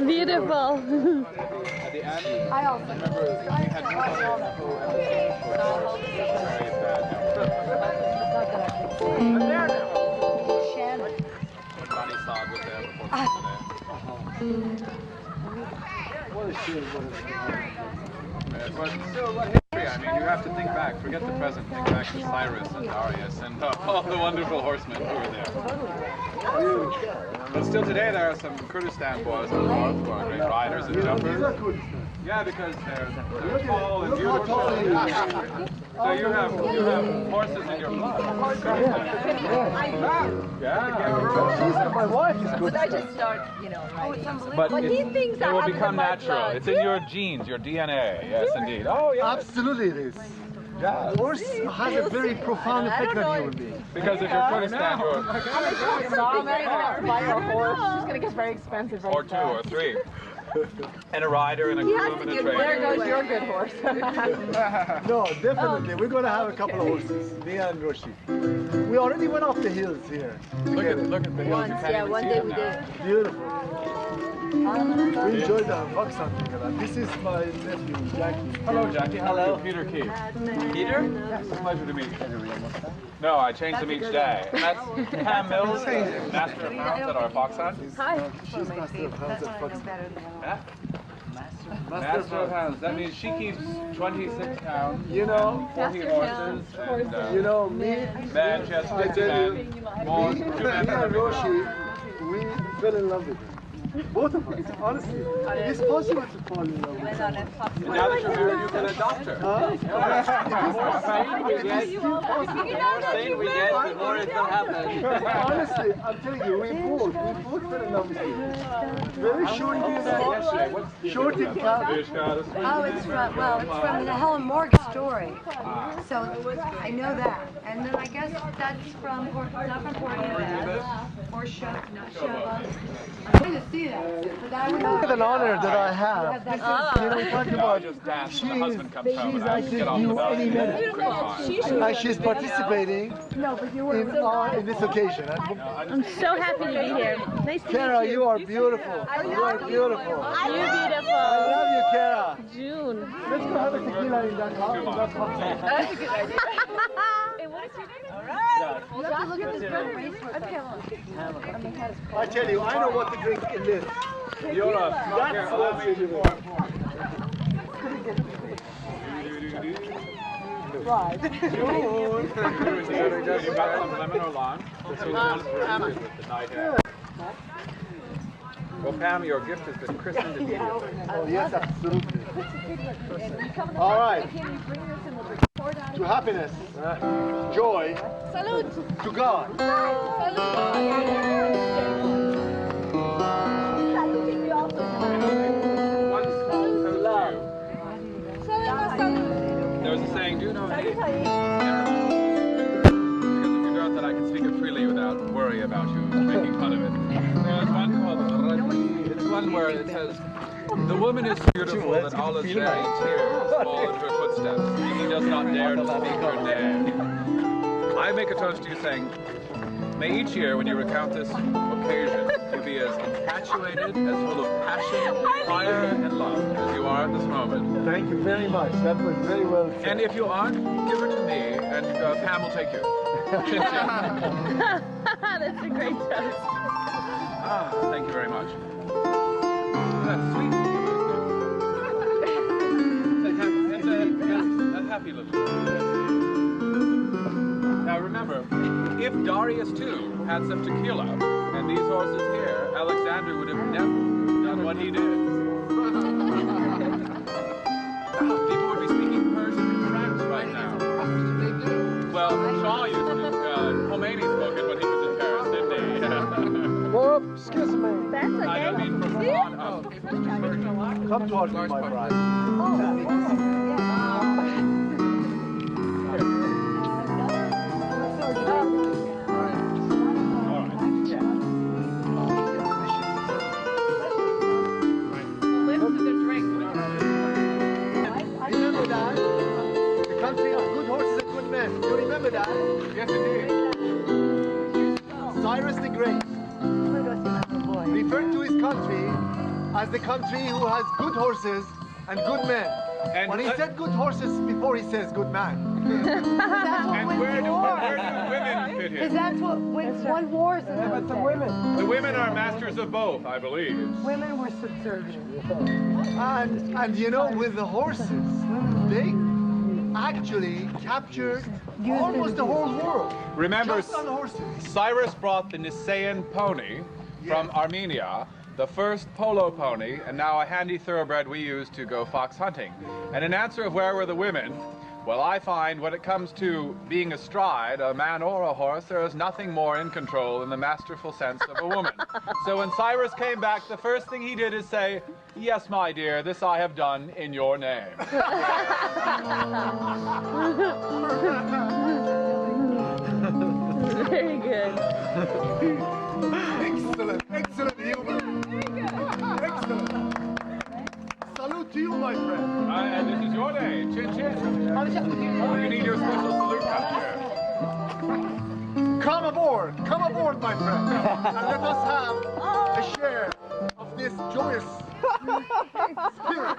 Beautiful. At the end, I remember we had Bonnie Sod was there before. What a shame, what a shame. But still, what history? I mean, you have to think back. Forget the present. Think back to Cyrus and Darius and all the wonderful horsemen who were there. But still today, there are some Kurdistan boys in the north who are great riders and jumpers. Yeah, because they're tall and beautiful. So you have horses in your blood. Yeah. My wife is good. I just start, writing. But he thinks it will become natural. It's in your genes, your DNA. Yes, indeed. Oh, yeah. Absolutely it is. Yeah. Horse has a very profound effect on human being. Because if you're Kurdistan, you're No, I'm not even have to buy a horse. She's gonna get very expensive. or two or three. And a rider and a groom and a There trainer. goes your good horse. No, definitely. We're going to have a couple of horses, me and Roshi. We already went up the hills here. Look at the hills. You can't even see them now. Beautiful. We enjoyed the fox hunting a lot. This is my nephew, Jackie. Hello, Jackie. Hello. Peter Key. Peter? Yes, it's a pleasure to meet you. No, I change them each day. And that's Pam Mills, master of hounds at our fox hunt. Hi. She's master of hounds at fox hunting. Yeah? Master of hounds. That means she keeps 26 hounds, You know, 40 horses, and you know, me, man, she has I 50 tell you, men, more, me 2 men and for every horse. Roshi, we fell in love with her. Both of us, honestly. It's possible to fall in love with someone. And now that you're married, you can adopt her. Honestly, I'm telling you, we both fell in love with her. Very short in Yesterday, what's short in cap. Oh, it's from the Helen Morgan. story. So I know that. And then I guess that's from, not from Portugal, or Shava. I'm going to see that. But that would Look at an honor that I have. This is, you know, talking about, she's I think due any minute. And she's participating in this occasion. I'm so happy to be here. Nice to meet you. Kara, you are beautiful. You are beautiful. You're beautiful. I love you, Kara. June. Let's go have a tequila in that coffee. That's a good idea. Hey, what is your name? All right. You have to look at this race. I tell you, I know what to drink in this. That's what's in it. Right. You got some lemon or lime? Well, Pam, your gift has been christened immediately. Oh, yes, absolutely. All right. To happiness, joy, to God. There's a saying, do you know any? Because if you doubt that I can speak it freely without worry about you making fun of it. There's one called Rani. It's one where it says, the woman is so beautiful that Allah's very tears fall at her footsteps, and he does not dare to speak her name. I make a toast to you saying, may each year when you recount this occasion, you be as infatuated, as full of passion, fire, and love as you are at this moment. Thank you very much. That was very well said. And if you aren't, give her to me, and Pam will take you. Chin chin. That's a great toast. Ah, thank you very much. That's sweet. It's a happy little. Now remember, if Darius too had some tequila and these horses here, Alexander would have never done what he did. People would be speaking Persian in France right now. Well, Shaw used to, Khomeini spoke it when he was in Paris, didn't he? Whoop, excuse me. That's okay. I mean from on up. Come towards me, my bride. Remember that? The country of good horses and good men. You remember that? Yes, indeed. Cyrus the Great referred to his country as the country who has good horses and good men. And when he said good horses before he says good man. and where do women fit Because in? that's what one wars in those days. The women are masters of both, I believe. Women were subservient. And you know, with the horses, they actually captured almost the whole world. Remember, Just on horses. Cyrus brought the Nisaean pony from Armenia, the first polo pony, and now a handy thoroughbred we use to go fox hunting. And in answer of where were the women, well, I find when it comes to being astride a man or a horse, there is nothing more in control than the masterful sense of a woman. So when Cyrus came back, the first thing he did is say, yes, my dear, this I have done in your name. Very good. Excellent humor. Excellent. Salute to you, my friend. And this is your day. Chin chin. You need your special salute cup here. Come aboard, my friend, and let us have a share of this joyous spirit.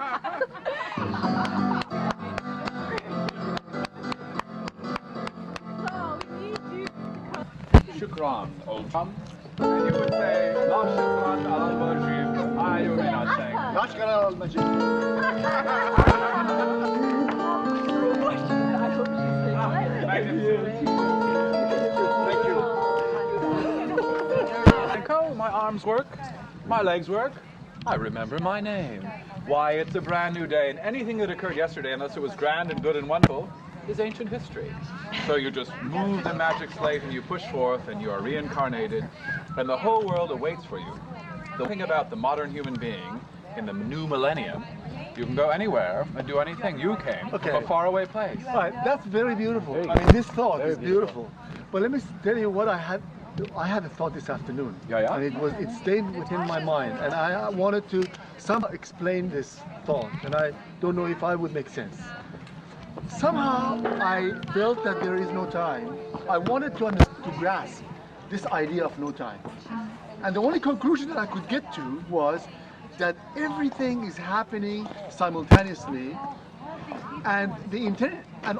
Shukran, old chum. And you would say, La shukran al-Majid. You may not say. Lashkar al-Majid. Thank you. My arms work, my legs work. I remember my name. Why, it's a brand new day, and anything that occurred yesterday, unless it was grand and good and wonderful, is ancient history. So you just move the magic slate and you push forth and you are reincarnated, and the whole world awaits for you. The thing about the modern human being in the new millennium You can go anywhere and do anything. You came from a faraway place. Right, that's very beautiful. I mean, this thought is beautiful. But let me tell you what I had a thought this afternoon. And it stayed within my mind. And I wanted to somehow explain this thought. And I don't know if I would make sense. Somehow I felt that there is no time. I wanted to grasp this idea of no time. And the only conclusion that I could get to was that everything is happening simultaneously, and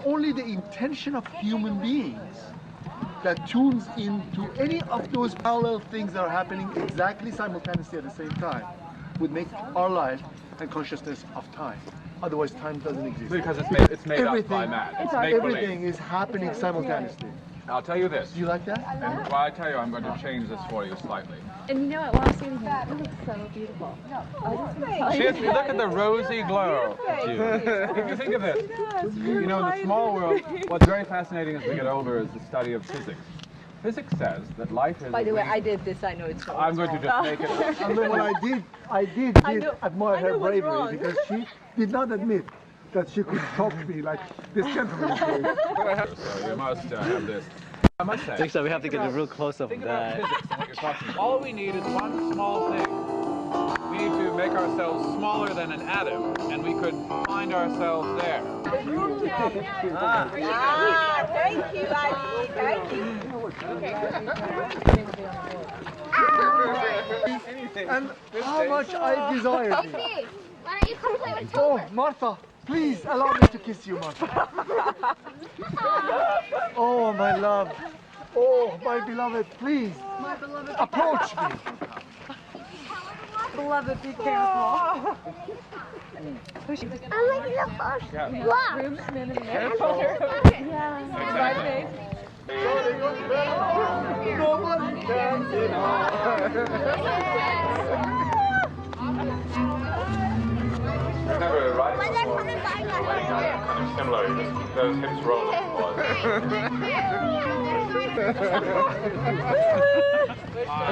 only the intention of human beings that tunes into any of those parallel things that are happening exactly simultaneously at the same time would make our life and consciousness of time. Otherwise, time doesn't exist. Because it's made up by man. It's everything is happening simultaneously. I'll tell you this. Do you like that? And well, I tell you, I'm going to change this for you slightly. And you know what? While I'm standing here, it looks so beautiful. Look at the rosy glow. If you think of it, you know, in the small world, what's very fascinating as we get older is the study of physics. Physics says that life is. By the way, I did this. I know it's wrong. I'm going to just make it. And then I did admire her bravery because she did not admit that she could talk to me like this gentleman is doing. So you must have this. I must say. I think so. We have to get a real close up of that. Physics and what you're talking about. All we need is one small thing. We need to make ourselves smaller than an atom, and we could find ourselves there. Thank you, Ivy. Thank you. And how much I desire thee. Hey, why don't you come play with Oh, Martha, please allow me to kiss you, Martha. Oh, my love. Oh, my beloved, please. My beloved, approach me. Beloved, be careful. I like the first block. Nobody can Remember, right before the wedding, kind of similar, you just keep those hips rolling.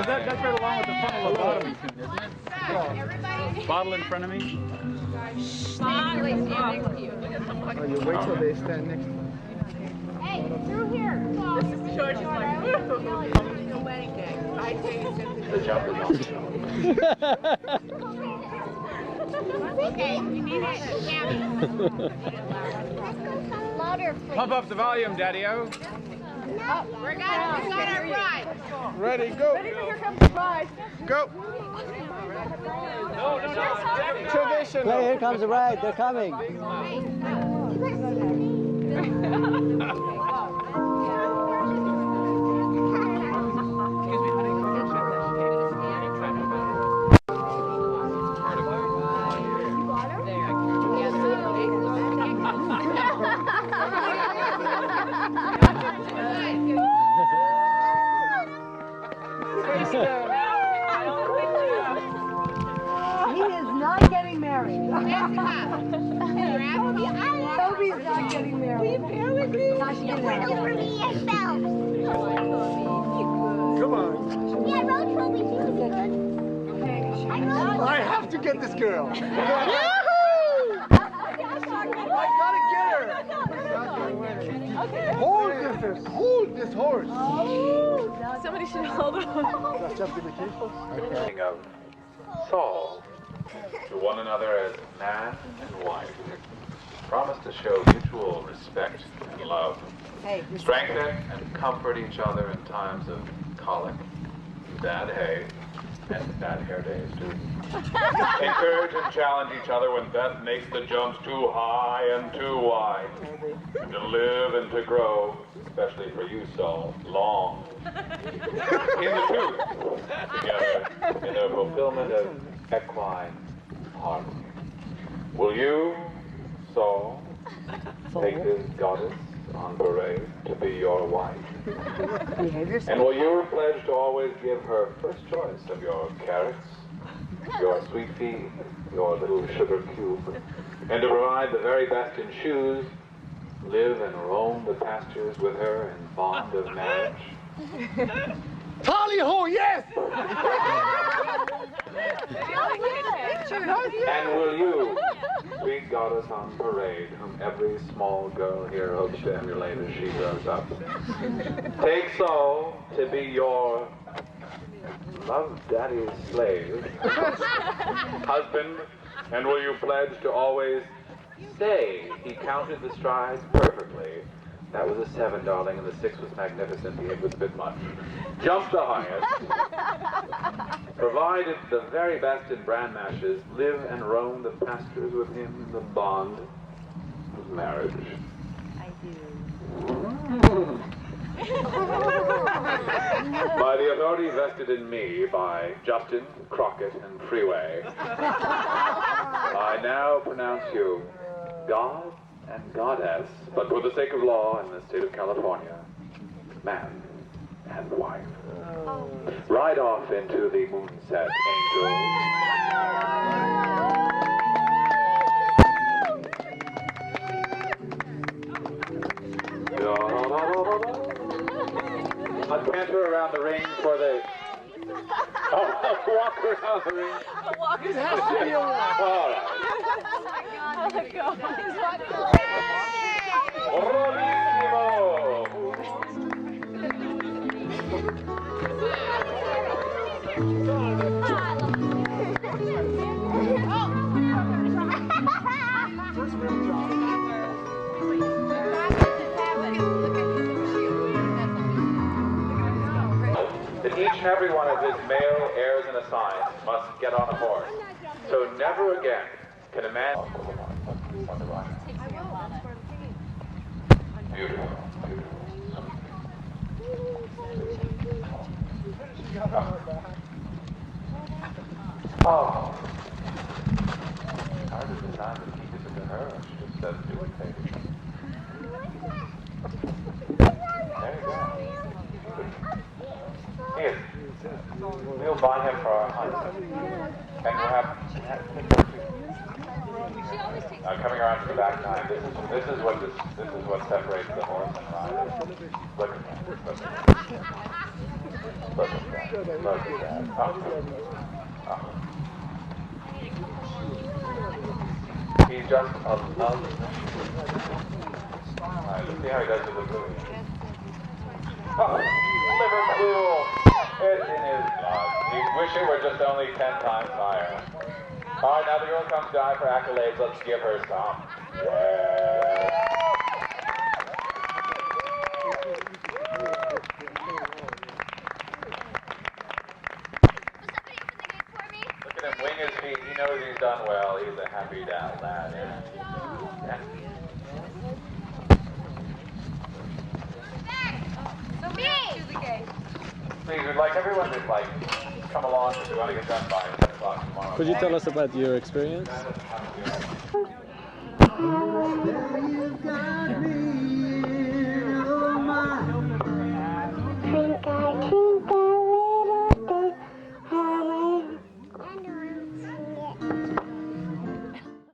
That's right along with the frontal lobotomy tune, isn't it? Bottle in front of me. You wait till they stand next to me. Hey, through here. This is George's the wedding day. I say Okay, we need it. Louder, please. Pump up the volume, Daddy-O. No, we got our bride. Ready, go. Ready for Here Comes the Bride. Go. Tradition. Play Here Comes the Bride. They're coming. He is not getting married. Toby's not getting married. Will you pair with me? Not getting married. Come on. Yeah, I wrote Toby. She was good. I have to get this girl. I gotta get her. Hold this horse. Oh, somebody should hold on. That's just imitation. Speaking of Saul to one another as man and wife, promise to show mutual respect and love, strengthen and comfort each other in times of colic, bad hay, and bad hair days too. Encourage and challenge each other when Beth makes the jumps too high and too wide. And to live and to grow, especially for you, Saul, long in the truth, together in the fulfillment of equine harmony. Will you, Saul, take this goddess on parade to be your wife? And will you pledge to always give her first choice of your carrots, your sweet pea, your little sugar cube, and to provide the very best in shoes, live and roam the pastures with her in bond of marriage? Tally ho, yes! And will you, sweet goddess on parade, whom every small girl here hopes to emulate as she grows up. Take Sol to be your love daddy's slave, husband, and will you pledge to always stay? He counted the strides perfectly. That was a 7, darling, and the 6 was magnificent. The 8 was a bit much. Jump the highest. Provided the very best in bran mashes, live and roam the pastures with him in the bond of marriage. I do. By the authority vested in me by Justin, Crockett, and Freeway, I now pronounce you God and Goddess, but for the sake of law in the state of California, man and wife. Ride off into the moonset, angel. A canter around the ring for the... Oh, walk around the ring. It has to be a walk. All right. Bravissimo! That each and every one of his male heirs and assigns must get on a horse. So never again can a man... Beautiful, beautiful. Oh. Hard to decide to keep it to her. She just says, do it, baby. There you go. Here. We'll buy him for our honeymoon. And we'll have coming around to the back time. This is what separates the horse and rider. Look at that. Look at that. Look at that. Oh. He's just a lovely. Alright, let's see how he does with the blue. Oh, Liverpool! It's in his blood. He wish it were just only 10 times higher. Alright, now the girl comes down for accolades. Let's give her some. Yeah. Look at him wing his feet. He knows he's done well. He's a happy down lad. Yeah. Please, we'd like everyone to come along if we want to get done by 10 o'clock tomorrow. Could you tell us about your experience? You got me.